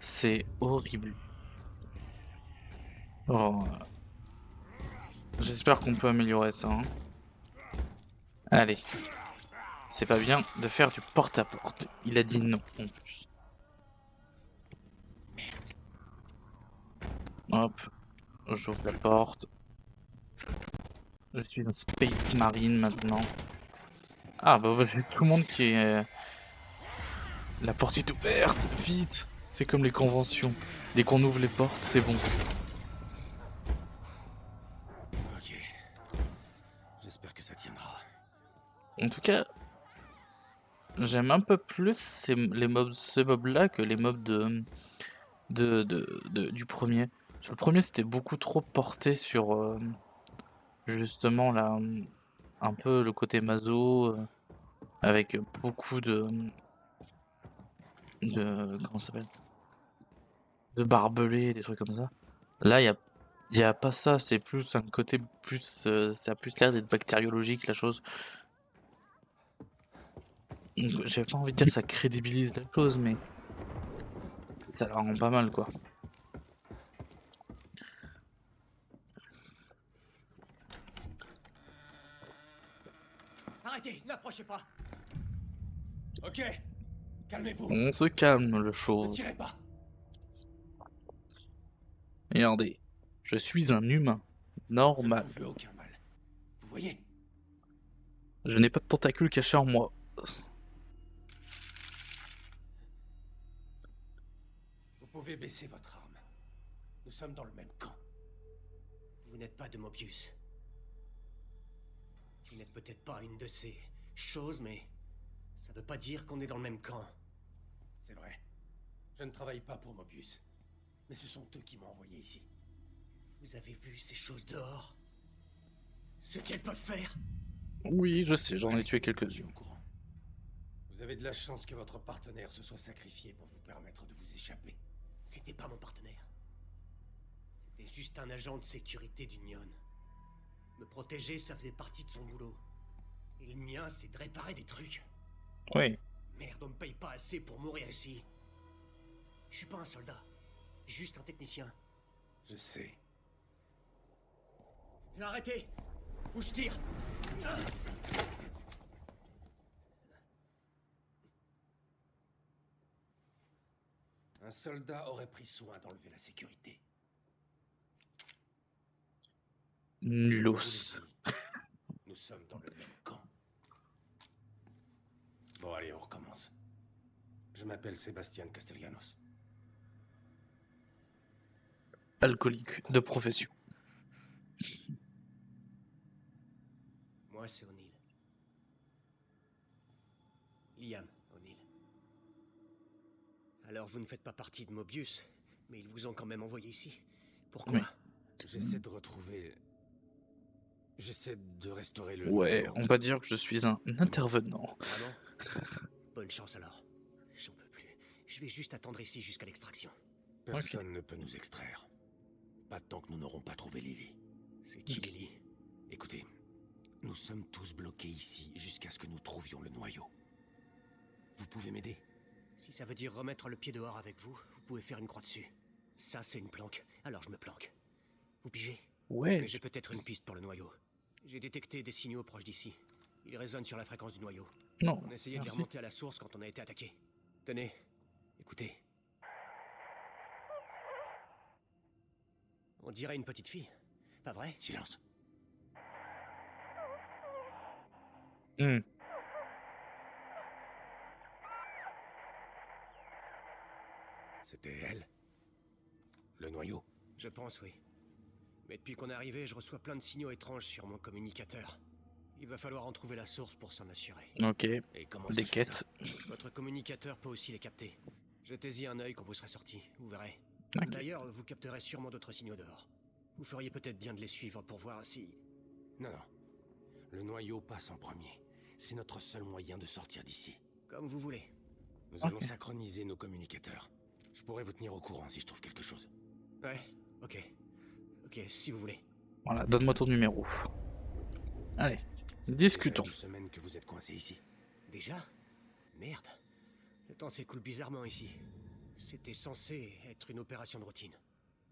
C'est horrible. Oh. J'espère qu'on peut améliorer ça. Hein. Allez. C'est pas bien de faire du porte-à-porte. Il a dit non en plus. Hop. J'ouvre la porte. Je suis un Space Marine maintenant. Ah bah j'ai tout le monde qui est... La porte est ouverte, vite. C'est comme les conventions. Dès qu'on ouvre les portes, c'est bon. Ok. J'espère que ça tiendra. En tout cas, j'aime un peu plus ce mob-là que les mobs du premier. Le premier, c'était beaucoup trop porté sur justement là, un peu le côté maso, avec beaucoup de comment ça s'appelle? De barbelés, des trucs comme ça. Là, y a pas ça, c'est plus un côté plus, ça a plus l'air d'être bactériologique la chose. Donc j'avais pas envie de dire que ça crédibilise la chose, mais ça la rend pas mal, quoi. Arrêtez, n'approchez pas. Ok, calmez-vous. On se calme, le Ne chauve. tirez pas. Regardez, je suis un humain Je normal. ne vous veux aucun mal. Vous voyez? Je n'ai pas de tentacules cachés en moi. Vous pouvez baisser votre arme. Nous sommes dans le même camp. Vous n'êtes pas de Mobius. Vous n'êtes peut-être pas une de ces choses, mais ça veut pas dire qu'on est dans le même camp. C'est vrai. Je ne travaille pas pour Mobius. Mais ce sont eux qui m'ont envoyé ici. Vous avez vu ces choses dehors? Ce qu'elles peuvent faire? Oui, je sais, j'en ai tué Je suis quelques-uns. au courant. Vous avez de la chance que votre partenaire se soit sacrifié pour vous permettre de vous échapper. C'était pas mon partenaire. C'était juste un agent de sécurité d'Union. Me protéger, ça faisait partie de son boulot. Et le mien, c'est de réparer des trucs. Oui. Merde, on me paye pas assez pour mourir ici. Je suis pas un soldat. Juste un technicien. Je sais. Arrêtez! Ou je tire! Un soldat aurait pris soin d'enlever la sécurité. Nulos. Je vous l'ai dit, nous sommes dans le même camp. Bon, allez, on recommence. Je m'appelle Sébastien Castellanos. Alcoolique de profession. Moi, c'est O'Neill. Liam O'Neill. À Alors vous ne faites pas partie de Mobius, mais ils vous ont quand même envoyé ici. Pourquoi? Mais- J'essaie de retrouver... J'essaie de restaurer le Ouais, noyau. on va dire que je suis un intervenant. Vraiment? Bonne chance alors. J'en peux plus. Je vais juste attendre ici jusqu'à l'extraction. Personne ne peut nous extraire. Pas tant que nous n'aurons pas trouvé Lily. C'est qui Ok. Lily? Écoutez, nous sommes tous bloqués ici jusqu'à ce que nous trouvions le noyau. Vous pouvez m'aider? Si ça veut dire remettre le pied dehors avec vous, vous pouvez faire une croix dessus. Ça, c'est une planque. Alors je me planque. Vous pigez? Ouais, Mais j'ai peut-être une piste pour le noyau. J'ai détecté des signaux proches d'ici. Ils résonnent sur la fréquence du noyau. non, On a essayé de les merci. remonter à la source quand on a été attaqué. Tenez, écoutez. On dirait une petite fille. Pas vrai? Silence. Hmm. C'était elle? Le noyau? Je pense, oui. Mais depuis qu'on est arrivé, je reçois plein de signaux étranges sur mon communicateur. Il va falloir en trouver la source pour s'en assurer. Ok, Et comment ça des je fais quêtes. ça? Votre communicateur peut aussi les capter. Jetez-y un œil quand vous serez sorti, vous verrez. Ok. D'ailleurs, vous capterez sûrement d'autres signaux dehors. Vous feriez peut-être bien de les suivre pour voir si... Non, non. Le noyau passe en premier. C'est notre seul moyen de sortir d'ici. Comme vous voulez. Nous Ok. allons synchroniser nos communicateurs. Je pourrais vous tenir au courant si je trouve quelque chose. Ouais, ok. Ok, si vous voulez. Voilà, donne-moi ton numéro. Allez, discutons. Ça fait une semaine que vous êtes coincé ici. Déjà? Merde. Le temps s'écoule bizarrement ici. C'était censé être une opération de routine.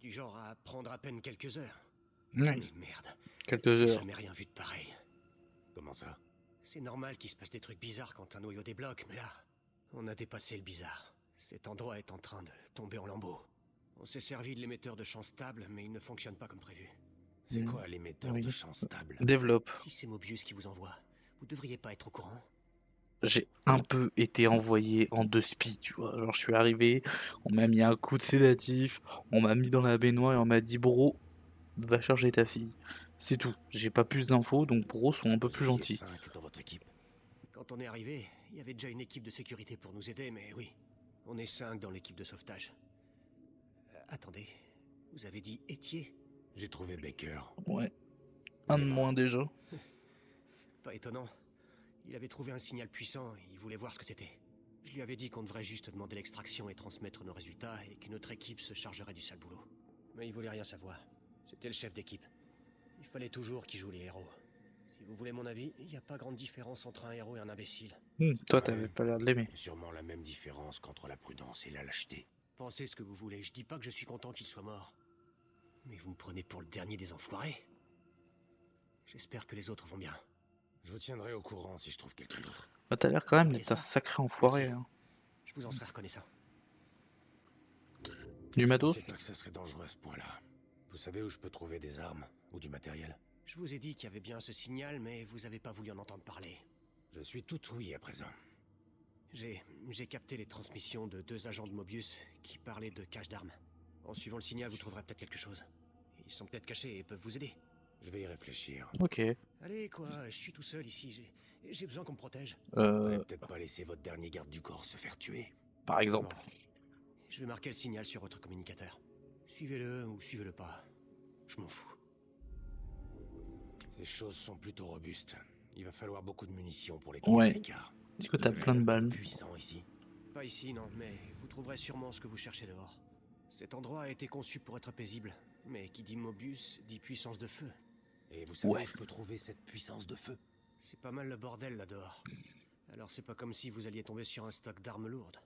Du genre à prendre à peine quelques heures. Ouais, Mais merde, quelques j'ai heures. jamais rien vu de pareil. Comment ça? C'est normal qu'il se passe des trucs bizarres quand un noyau débloque, mais là, on a dépassé le bizarre. Cet endroit est en train de tomber en lambeaux. On s'est servi de l'émetteur de champ stable, mais il ne fonctionne pas comme prévu. C'est Hmm. quoi l'émetteur Oui. de champ stable? Développe. Si c'est Mobius qui vous envoie, vous devriez pas être au courant. J'ai un peu été envoyé en deux spies, tu vois. Genre, je suis arrivé, on m'a mis un coup de sédatif, on m'a mis dans la baignoire et on m'a dit, bro, va chercher ta fille. C'est tout. J'ai pas plus d'infos, donc bro, sois un peu Vous plus étiez gentil. 5 dans votre équipe. Quand on est arrivé, il y avait déjà une équipe de sécurité pour nous aider, mais oui, on est 5 dans l'équipe de sauvetage. Attendez, vous avez dit Étier? J'ai trouvé Baker. Ouais. Un de moins déjà. Pas étonnant. Il avait trouvé un signal puissant, il voulait voir ce que c'était. Je lui avais dit qu'on devrait juste demander l'extraction et transmettre nos résultats, et que notre équipe se chargerait du sale boulot. Mais il voulait rien savoir. C'était le chef d'équipe. Il fallait toujours qu'il joue les héros. Si vous voulez mon avis, il n'y a pas grande différence entre un héros et un imbécile. Toi, t'avais pas l'air de l'aimer. Sûrement la même différence qu'entre la prudence et la lâcheté. Pensez ce que vous voulez, je dis pas que je suis content qu'il soit mort. Mais vous me prenez pour le dernier des enfoirés. J'espère que les autres vont bien. Je vous tiendrai au courant si je trouve quelqu'un d'autre. Bah, t'as l'air quand même Et d'être un ça, sacré enfoiré. Hein. Je vous en serai reconnaissant. Du Je matos? pensais pas que ça serait dangereux à ce point-là. Vous savez où je peux trouver des armes ou du matériel? Je vous ai dit qu'il y avait bien ce signal, mais vous avez pas voulu en entendre parler. Je suis tout oui à présent. J'ai capté les transmissions de 2 agents de Mobius qui parlaient de cache d'armes. En suivant le signal, vous trouverez peut-être quelque chose. Ils sont peut-être cachés et peuvent vous aider. Je vais y réfléchir. Ok. Allez, quoi, je suis tout seul ici, j'ai besoin qu'on me protège. Vous allez peut-être pas laisser votre dernier garde du corps se faire tuer. Par exemple. Bon. Je vais marquer le signal sur votre communicateur. Suivez-le ou suivez-le pas. Je m'en fous. Ces choses sont plutôt robustes. Il va falloir beaucoup de munitions pour les tenir Ouais. à l'écart. Est-ce que t'as plein de balles? Puissant ici. Pas ici, non, mais vous trouverez sûrement ce que vous cherchez dehors. Cet endroit a été conçu pour être paisible. Mais qui dit Mobius dit puissance de feu. Et vous savez Ouais. où je peux trouver cette puissance de feu? C'est pas mal le bordel là dehors. Alors c'est pas comme si vous alliez tomber sur un stock d'armes lourdes.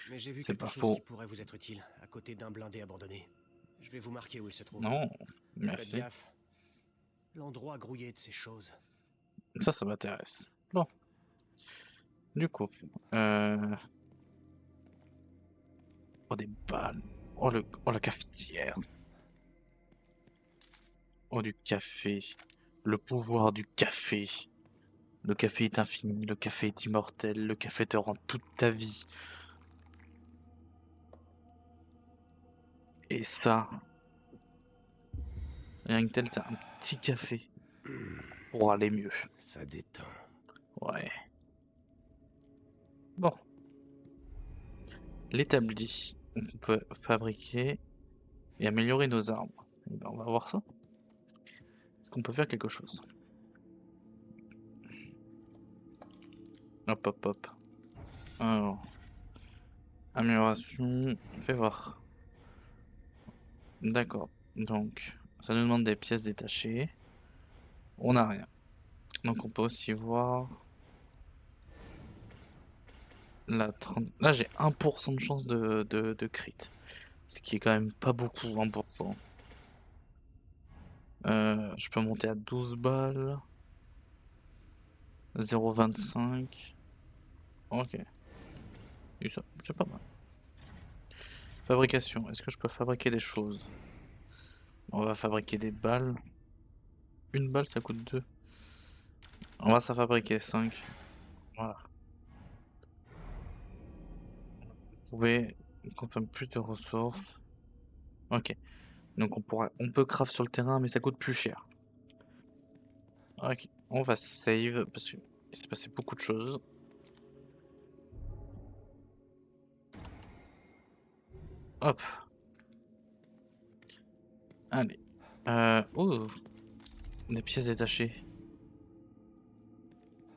Mais j'ai vu C'est quelque pas chose faux. qui pourrait vous être utile, à côté d'un blindé abandonné. Je vais vous marquer où il se trouve. Non, Faites merci. gaffe. L'endroit grouillé de ces choses. Ça m'intéresse. Bon. Du coup. Oh, des balles. Oh, la cafetière. Oh, du café. Le pouvoir du café. Le café est infini, le café est immortel, le café te rend toute ta vie. Et ça, rien que tel, t'as un petit café pour aller mieux. Ça détend. Ouais. Bon. l'établi. Donc on peut fabriquer et améliorer nos armes. Eh ben, on va voir ça. Est-ce qu'on peut faire quelque chose? Hop hop hop. Alors, amélioration, fais voir. D'accord. Donc, ça nous demande des pièces détachées. On n'a rien. Donc on peut aussi voir la 30... Là j'ai 1% de chance de crit. Ce qui est quand même pas beaucoup, 1%. Je peux monter à 12 balles. 0,25. Ok. Et ça, c'est pas mal. Fabrication. Est-ce que je peux fabriquer des choses? On va fabriquer des balles. Une balle ça coûte 2. On va s'en fabriquer 5. Voilà. Vous pouvez consommer plus de ressources. Ok. Donc on peut craft sur le terrain mais ça coûte plus cher. Ok. On va save parce qu'il s'est passé beaucoup de choses. Hop. Allez. Oh. Des pièces détachées.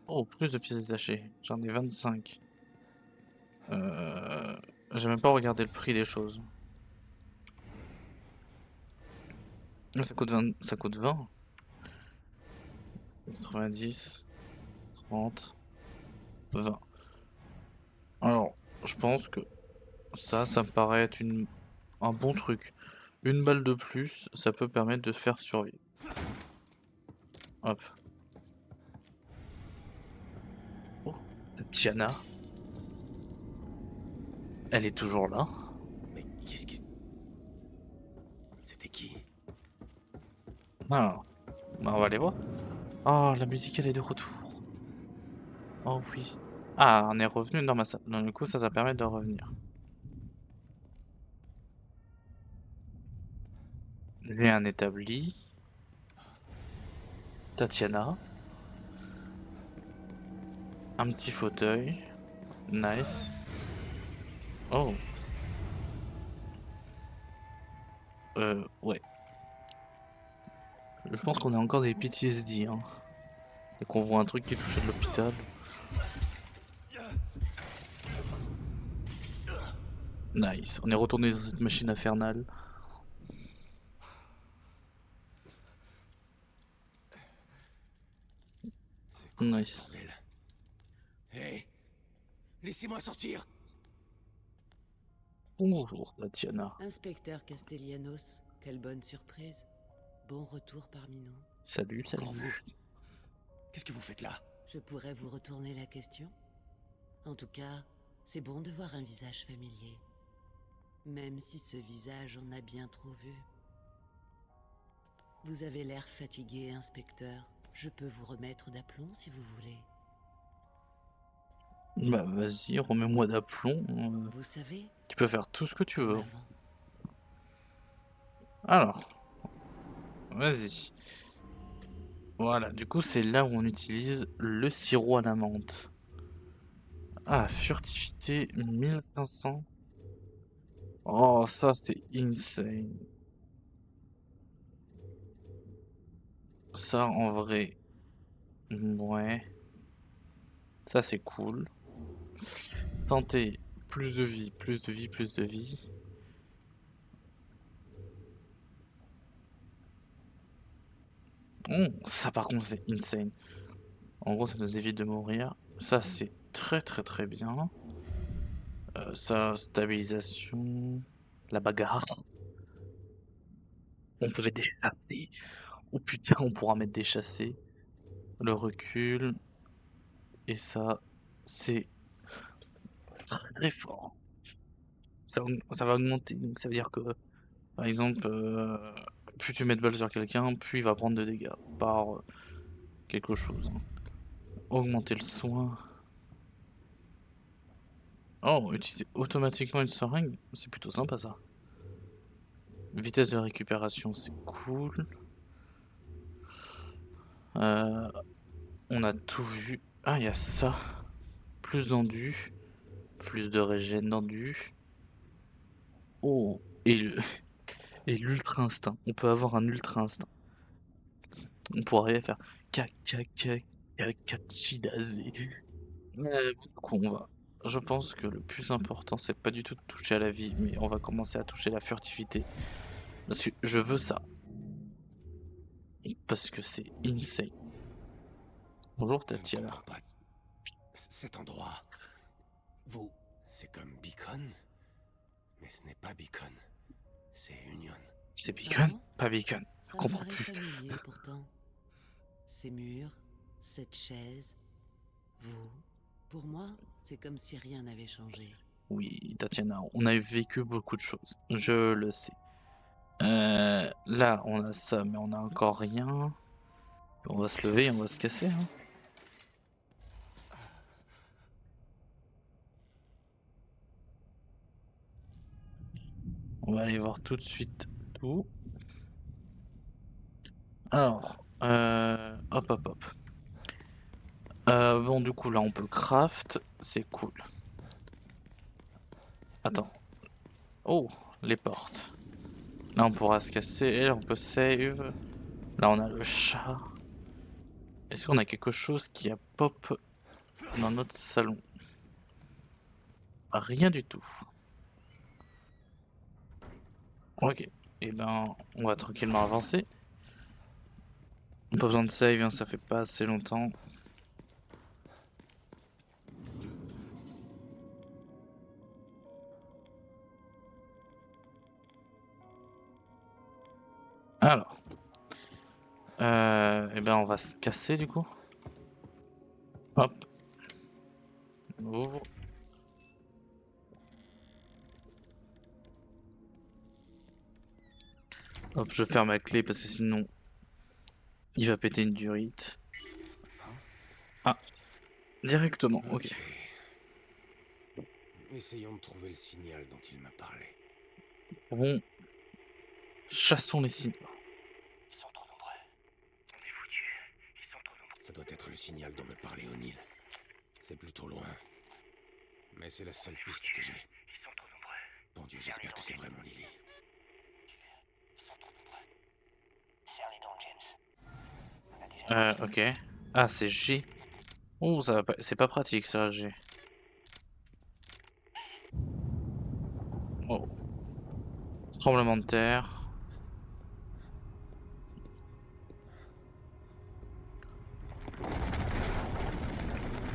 Oh, plus de pièces détachées. J'en ai 25. J'ai même pas regardé le prix des choses. Ça coûte 20. Ça coûte 20. 90. 30. 20. Alors, je pense que ça me paraît être un bon truc. Une balle de plus, ça peut permettre de faire survivre. Hop. Oh, Tiana. Elle est toujours là. Mais qu'est-ce qui... C'était qui? Alors, bah, on va aller voir. Oh, la musique, elle est de retour. Oh oui. Ah, on est revenu dans ma salle. Donc, du coup, ça permet de revenir. J'ai un établi. Tatiana. Un petit fauteuil. Nice. Oh. Ouais. Je pense qu'on a encore des PTSD, hein. Et qu'on voit un truc qui touche à l'hôpital. Nice. On est retourné dans cette machine infernale. Nice. Bordel. Hé, laissez-moi sortir. Bonjour, Tatiana. Inspecteur Castellanos, quelle bonne surprise. Bon retour parmi nous. Salut, Encore salut. vous. Qu'est-ce que vous faites là? Je pourrais vous retourner la question? En tout cas, c'est bon de voir un visage familier. Même si ce visage en a bien trop vu. Vous avez l'air fatigué, inspecteur. Je peux vous remettre d'aplomb si vous voulez. Bah vas-y, remets-moi d'aplomb. Vous savez, Tu peux faire tout ce que tu veux. avant, Alors, vas-y. Voilà, du coup c'est là où on utilise le sirop à la menthe. Ah, furtivité 1500. Oh, ça c'est insane. Ça en vrai, ouais. Ça c'est cool. Santé, plus de vie, plus de vie, plus de vie. Oh, ça par contre c'est insane. En gros ça nous évite de mourir. Ça c'est très très très bien. Ça, stabilisation, la bagarre. On peut les déchasser. Oh putain, on pourra mettre des chassés. Le recul. Et ça, c'est très fort. Ça va augmenter. Donc ça veut dire que, par exemple, plus tu mets de balles sur quelqu'un, plus il va prendre de dégâts par quelque chose. Augmenter le soin. Oh, utiliser automatiquement une seringue, c'est plutôt sympa ça. Vitesse de récupération, c'est cool. On a tout vu. Ah, il y a ça. Plus d'endu. Plus de régène d'endu. Oh, et l'ultra instinct. On peut avoir un ultra instinct. On pourrait faire Kakachidazé. Du coup, je pense que le plus important, c'est pas du tout de toucher à la vie, mais on va commencer à toucher la furtivité. Parce que je veux ça. Et parce que c'est insane. Bonjour Je ne Tatiana. comprends pas. Cet endroit... Vous... C'est comme Beacon? Mais ce n'est pas Beacon. C'est Union. C'est Beacon? Pardon? Pas Beacon. Je Ça me comprends paraît plus. familier pourtant. Ces murs, cette chaise, vous. Pour moi, c'est comme si rien n'avait changé. Oui, Tatiana, on a vécu beaucoup de choses. Je le sais. Là, on a ça, mais on a encore rien. On va se lever, on va se casser. Hein. On va aller voir tout de suite tout. Alors, hop hop hop. Bon, du coup, là, on peut craft. C'est cool. Attends. Oh, les portes. Là, on pourra se casser. Là, on peut save. Là, on a le chat. Est-ce qu'on a quelque chose qui a pop dans notre salon? Rien du tout. Ok. Et ben, on va tranquillement avancer. Pas besoin de save, hein, ça fait pas assez longtemps. Alors. Et ben, on va se casser du coup. Hop. On ouvre. Hop, je ferme la clé parce que sinon il va péter une durite. Ah, directement, ok. Essayons de trouver le signal dont il m'a parlé. Bon, chassons les signes. Ils sont trop nombreux. On est foutus. Ils sont trop nombreux. Ça doit être le signal dont me parlait O'Neill. C'est plutôt loin. Mais c'est la seule piste que j'ai. Ils sont trop nombreux. Bon Dieu, j'espère que c'est vraiment Lily. Ok. Ah, c'est G. Oh, ça va pas... c'est pas pratique ça, G. Oh. Tremblement de terre.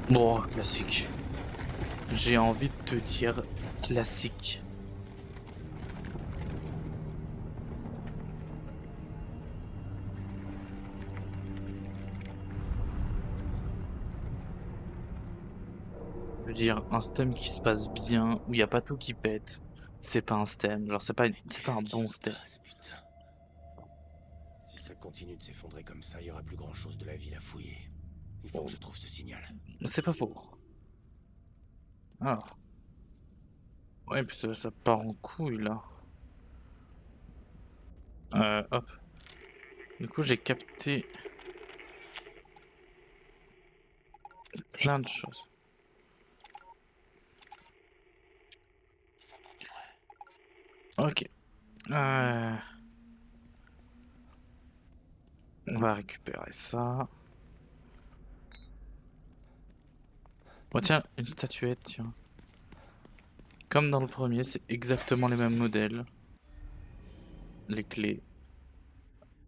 Bon, classique. J'ai envie de te dire classique. Je veux dire, un stem qui se passe bien, où il n'y a pas tout qui pète, c'est pas un stem. Genre, c'est pas un bon stem. Putain. Si ça continue de s'effondrer comme ça, il y aura plus grand chose de la ville à fouiller. Il faut que je trouve ce signal. C'est pas faux. Alors. Ouais, puis ça part en couille là. Hop. Du coup, j'ai capté plein de choses. Ok. On va récupérer ça. Oh tiens, une statuette, tiens. Comme dans le premier, c'est exactement les mêmes modèles. Les clés.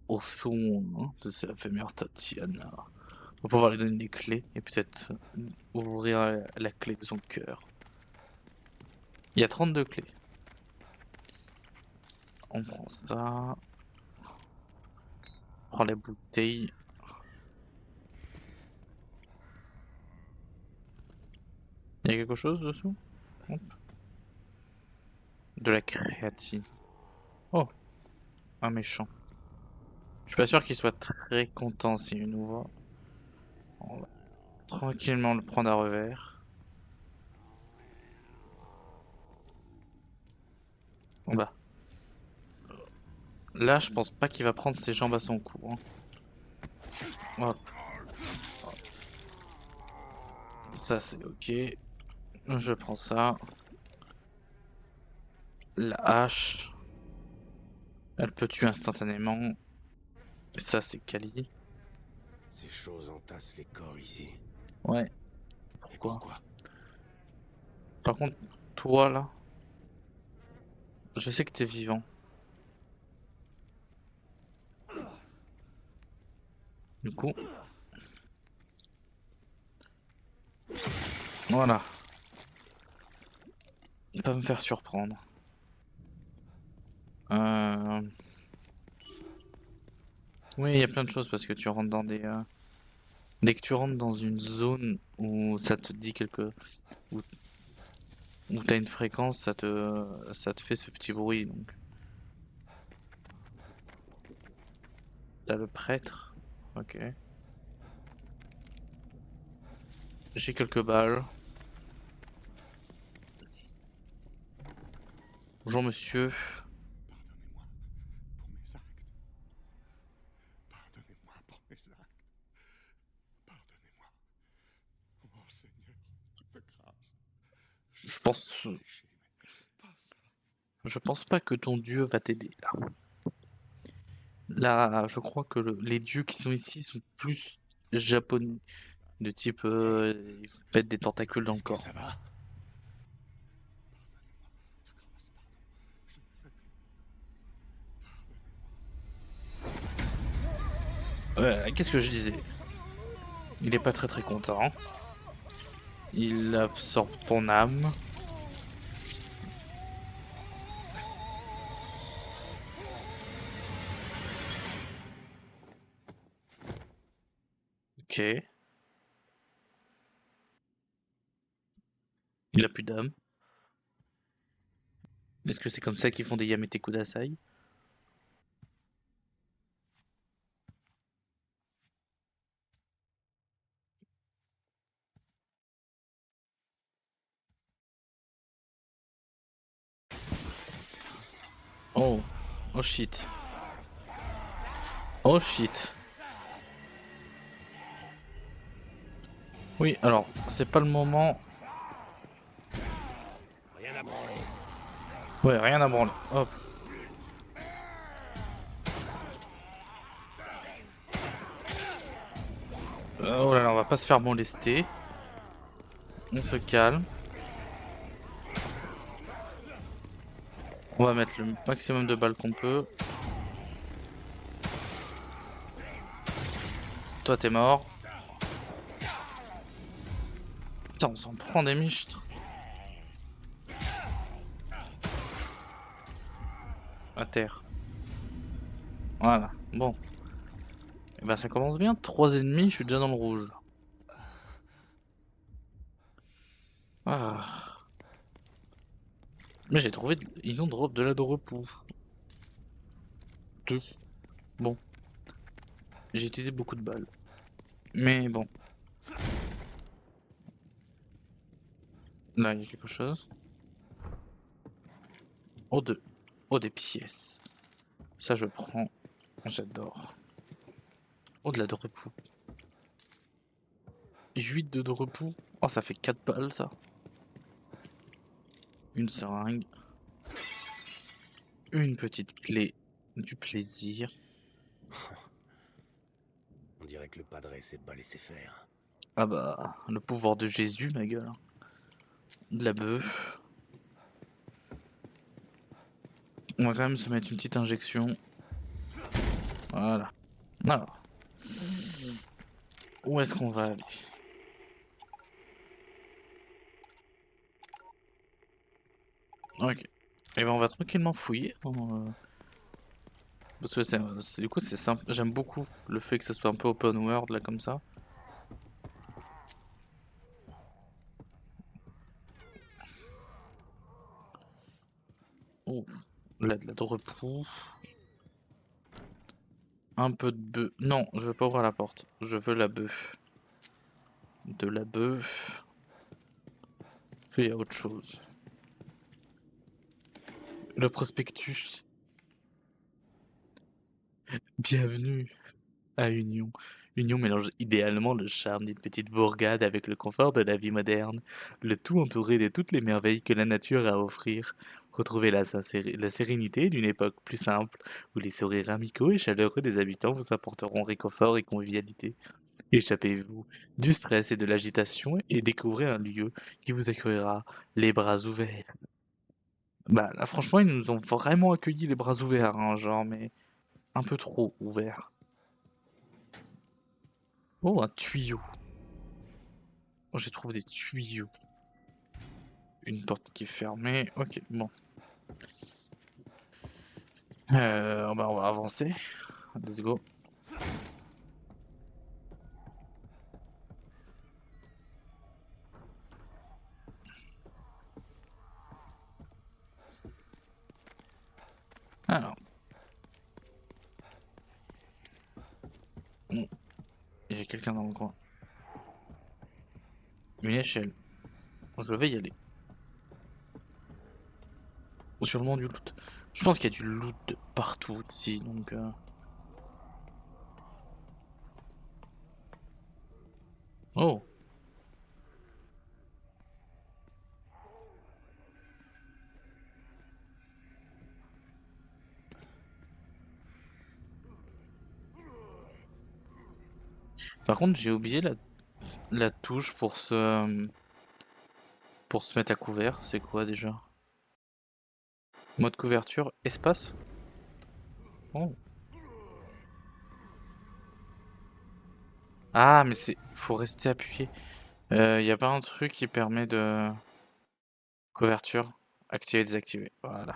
Au son de cette éphémère Tatiana. On va pouvoir lui donner des clés et peut-être ouvrir la clé de son cœur. Il y a 32 clés. On prend ça. On prend les bouteilles. Il y a quelque chose dessous? Hop. De la créatine. Oh, un méchant. Je suis pas sûr qu'il soit très content s'il nous voit. On va tranquillement le prendre à revers. Bah. Là, je pense pas qu'il va prendre ses jambes à son cou. Hein. Hop. Ça, c'est ok. Je prends ça. La hache, elle peut tuer instantanément. Et ça, c'est Kali. Ces choses entassent les corps ici. Ouais. Et Pourquoi? pourquoi? Par contre, toi là, je sais que t'es vivant. Du coup, voilà. Pas me faire surprendre. Oui, il y a plein de choses parce que tu rentres dans des. Dès que tu rentres dans une zone où ça te dit où, où t'as une fréquence, ça te fait ce petit bruit. Donc, t'as le prêtre. Ok. J'ai quelques balles. Bonjour monsieur. Pardonnez-moi pour mes actes. Pardonnez-moi. Oh Seigneur, de grâce. Je pense, je pense pas que ton dieu va t'aider là. Là, je crois que les dieux qui sont ici sont plus japonais, de type ils mettent des tentacules dans le corps. Ça va? Qu'est-ce que je disais? Il est pas très content. Il absorbe ton âme. Ok. Il a plus d'âme. Est-ce que c'est comme ça qu'ils font des Yamete Kudasai? Oh. Oh shit. Oh shit. Oui, alors, c'est pas le moment. Rien à branler. Ouais, rien à branler. Hop. Oh là là, on va pas se faire molester. On se calme. On va mettre le maximum de balles qu'on peut. Toi, t'es mort. Putain, on s'en prend des miches. À terre. Voilà, bon. Et ben ça commence bien. 3 ennemis, je suis déjà dans le rouge. Ah. Mais j'ai trouvé. Ils ont drop de la de repos. 2. Bon. J'ai utilisé beaucoup de balles. Mais bon. Là, il y a quelque chose. Oh, oh, des pièces. Ça, je prends. J'adore. Oh, de la de repos. 8 de repos. Oh, ça fait 4 balles, ça. Une seringue. Une petite clé. Du plaisir. On dirait que le padre s'est pas laissé faire. Ah bah, le pouvoir de Jésus, ma gueule. De la bœuf. On va quand même se mettre une petite injection. Voilà. Alors. Où est-ce qu'on va aller? Ok. Et ben on va tranquillement fouiller. Parce que du coup c'est simple. J'aime beaucoup le fait que ce soit un peu open world là comme ça. Oh, là de la de repos. Un peu de bœuf. Non, je veux pas ouvrir la porte. Je veux la bœuf. De la bœuf. Puis il y a autre chose. Le prospectus. Bienvenue à Union. Union mélange idéalement le charme d'une petite bourgade avec le confort de la vie moderne, le tout entouré de toutes les merveilles que la nature a à offrir. Retrouvez la sérénité d'une époque plus simple, où les sourires amicaux et chaleureux des habitants vous apporteront réconfort et convivialité. Échappez-vous du stress et de l'agitation et découvrez un lieu qui vous accueillera les bras ouverts. Bah là, franchement, ils nous ont vraiment accueillis les bras ouverts, hein, genre, mais un peu trop ouverts. Oh, un tuyau. Oh, j'ai trouvé des tuyaux. Une porte qui est fermée. Ok, bon. Bah, on va avancer. Let's go. Alors. Bon. Il y a quelqu'un dans le coin. Une échelle. Je vais y aller. Sûrement du loot. Je pense qu'il y a du loot de partout ici, donc... Oh! Par contre, j'ai oublié la touche pour se mettre à couvert. C'est quoi déjà? Mode couverture, espace? Oh. Ah, mais faut rester appuyé. Y a pas un truc qui permet de... Couverture, activer, désactiver. Voilà.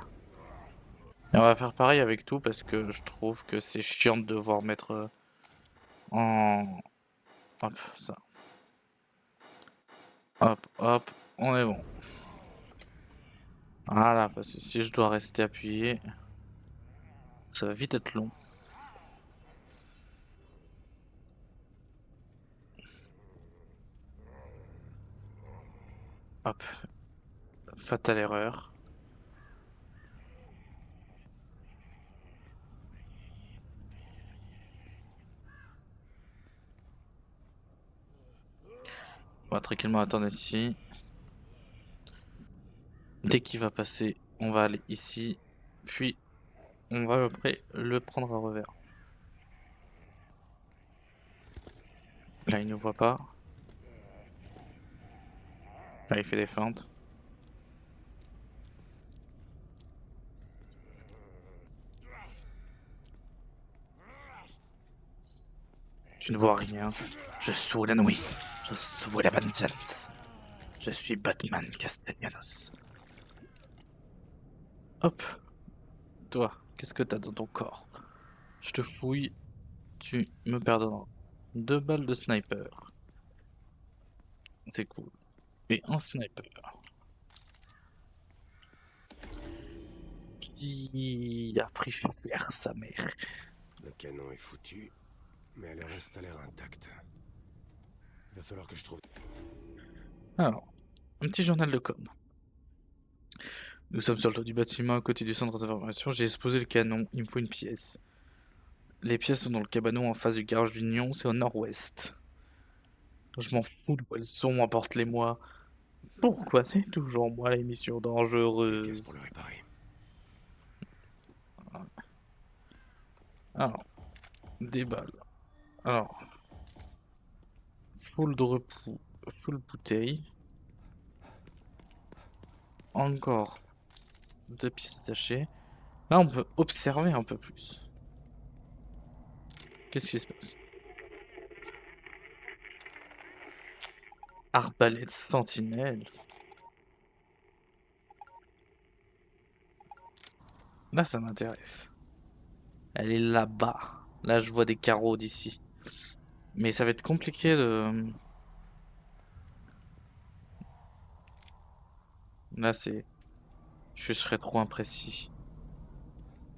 Et on va faire pareil avec tout parce que je trouve que c'est chiant de devoir mettre en... Hop, ça. Hop, hop, on est bon. Voilà, parce que si je dois rester appuyé, ça va vite être long. Hop. Fatale erreur. On va tranquillement attendre ici. Dès qu'il va passer, on va aller ici. Puis, on va après le prendre à revers. Là, il ne voit pas. Là, il fait des feintes. Tu ne vois rien. Je sous la nuit. Je sous la vengeance. Je suis Batman Castellanos. Hop. Toi, qu'est-ce que t'as dans ton corps? Je te fouille. Tu me pardonneras. 2 balles de sniper. C'est cool. Et un sniper. Il a pris faire sa mère. Le canon est foutu, mais le reste a l'air intact. Il va falloir que je trouve... Alors, un petit journal de com. Nous sommes sur le toit du bâtiment à côté du centre d'information. J'ai exposé le canon. Il me faut une pièce. Les pièces sont dans le cabanon en face du garage d'Union. C'est au nord-ouest. Je m'en fous d'où elles sont. Apporte-les-moi. Pourquoi c'est toujours moi l'émission dangereuse? Pour le réparer. Alors, des balles. Alors, full de repos, full bouteille. Encore 2 pièces détachées. Là, on peut observer un peu plus. Qu'est-ce qui se passe? Arbalète sentinelle. Là, ça m'intéresse. Elle est là-bas. Là, je vois des carreaux d'ici. Mais ça va être compliqué de... Là, je serais trop imprécis.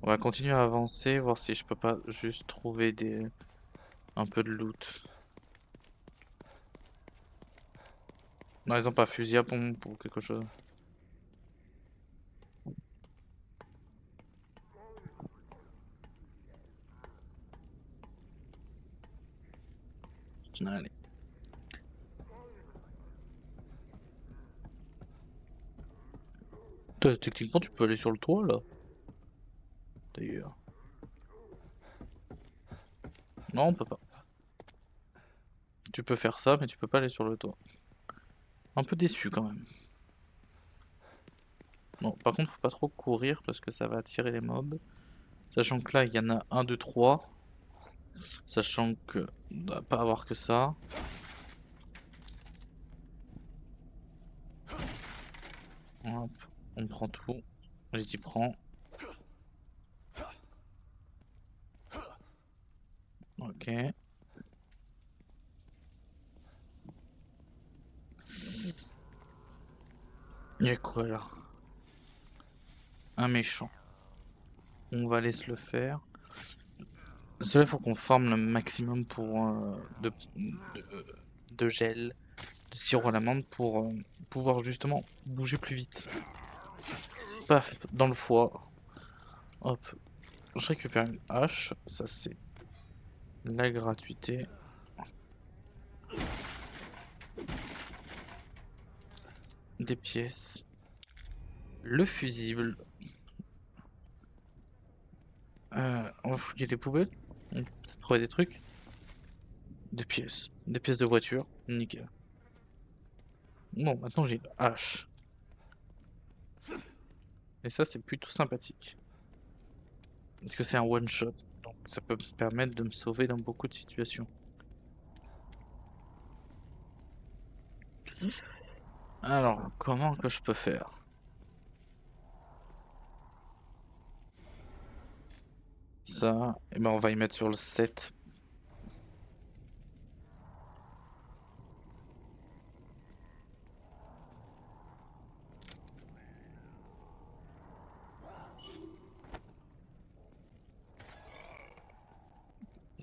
On va continuer à avancer, voir si je peux pas juste trouver un peu de loot. Non, ils ont pas fusil à pompe ou quelque chose. Allez. Techniquement, tu peux aller sur le toit là. D'ailleurs. Non, on peut pas. Tu peux faire ça, mais tu peux pas aller sur le toit. Un peu déçu quand même. Bon, par contre, faut pas trop courir parce que ça va attirer les mobs. Sachant que là, il y en a 1, 2, 3. Sachant que on doit pas avoir que ça. Hop, on prend tout. Je t'y prends. Ok. Il y a quoi là? Un méchant. On va laisser le faire. Cela, faut qu'on forme le maximum pour de gel, de sirop à l'amande pour pouvoir justement bouger plus vite. Paf, dans le foie. Hop. Je récupère une hache. Ça, c'est la gratuité. Des pièces. Le fusible. On va fouiller les poubelles. On peut trouver des trucs. Des pièces. Des pièces de voiture. Nickel. Bon, maintenant j'ai une hache. Et ça, c'est plutôt sympathique. Parce que c'est un one shot. Donc ça peut me permettre de me sauver dans beaucoup de situations. Alors, comment que je peux faire? Ça, et ben on va y mettre sur le 7.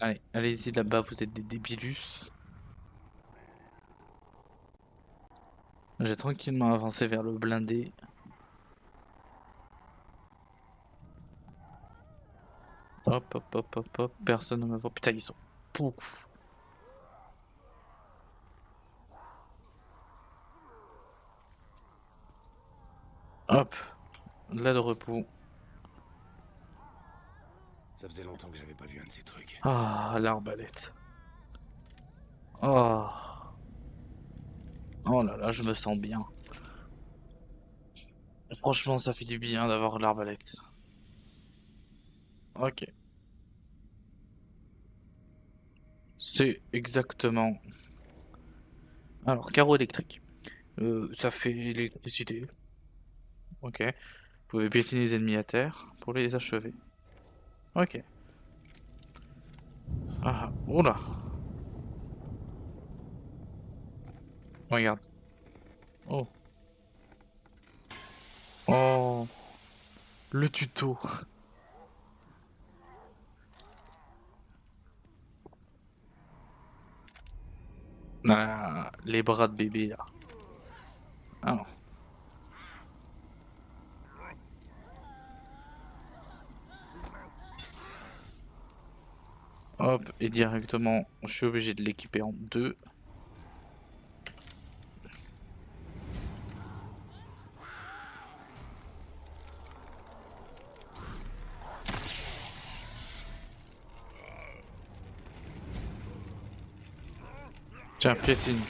Allez, allez-y là-bas, vous êtes des débilus. J'ai tranquillement avancé vers le blindé. Hop, hop, hop, hop, hop. Personne ne me voit. Putain, ils sont beaucoup. Hop. Là de repos. Ça faisait longtemps que j'avais pas vu un de ces trucs. Ah, l'arbalète. Oh. Oh là là, je me sens bien. Franchement, ça fait du bien d'avoir l'arbalète. Ok. C'est exactement. Alors, carreau électrique. Ça fait l'électricité. Ok. Vous pouvez piétiner les ennemis à terre pour les achever. Ok. Ah, oula. Regarde. Oh. Oh. Le tuto. Ah, les bras de bébé là. Ah non. Hop, et directement, je suis obligé de l'équiper en 2. Tiens, piétine.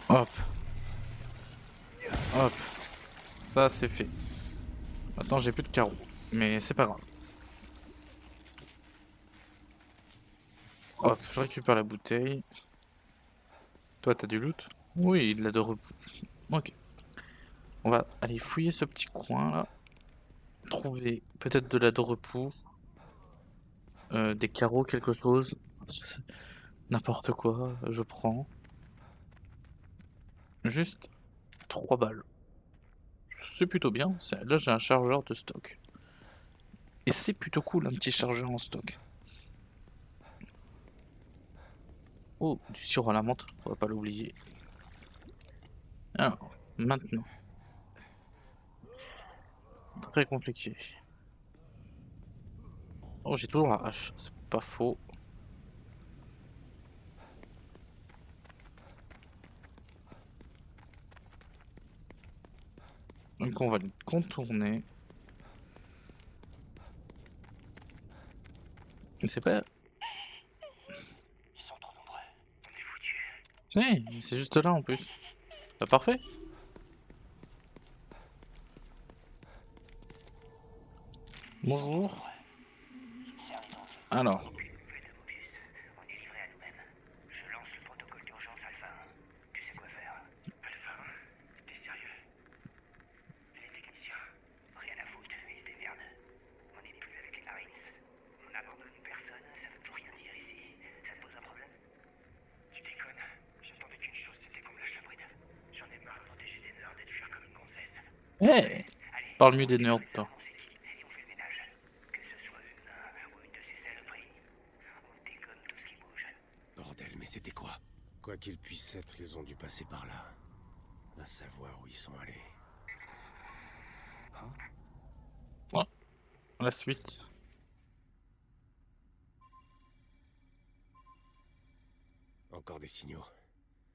Hop. Hop. Ça, c'est fait. Maintenant, j'ai plus de carreaux. Mais c'est pas grave. Hop, je récupère la bouteille. Toi, t'as du loot? Oui, de la de repos. Ok. On va aller fouiller ce petit coin là. Trouver peut-être de la de repos. Des carreaux, quelque chose. N'importe quoi, je prends. Juste 3 balles. C'est plutôt bien. Là, j'ai un chargeur de stock. Et c'est plutôt cool, un petit chargeur en stock. Oh, du sirop à la menthe, on va pas l'oublier. Alors, maintenant. Très compliqué. Oh, j'ai toujours la hache, c'est pas faux. Donc on va le contourner. Je sais pas. Ils sont trop nombreux. On est foutus. Oui, c'est juste là en plus. Bah parfait. Bonjour. Alors. On est livré à nous-mêmes. Je lance le protocole d'urgence Alpha 1. Tu sais quoi faire? Alpha 1? T'es sérieux? Les techniciens, rien à foutre, ils se démerdent. On n'est plus avec les Marines. On n'abandonne personne, ça veut plus rien dire ici. Ça te pose un problème? Tu déconnes? J'attendais qu'une chose, c'était qu'on me lâche la bride. J'en ai marre de protéger des nerds et de faire comme une gonzesse. Hey, parle mieux des nerds, toi. On s'équipe et on fait le ménage. Que ce soit une ou une de ces saloperies. On dégomme tout ce qui bouge. Bordel, mais c'était quoi? Quoi qu'il puisse être, ils ont dû passer par là. Va savoir où ils sont allés. La suite. Encore des signaux.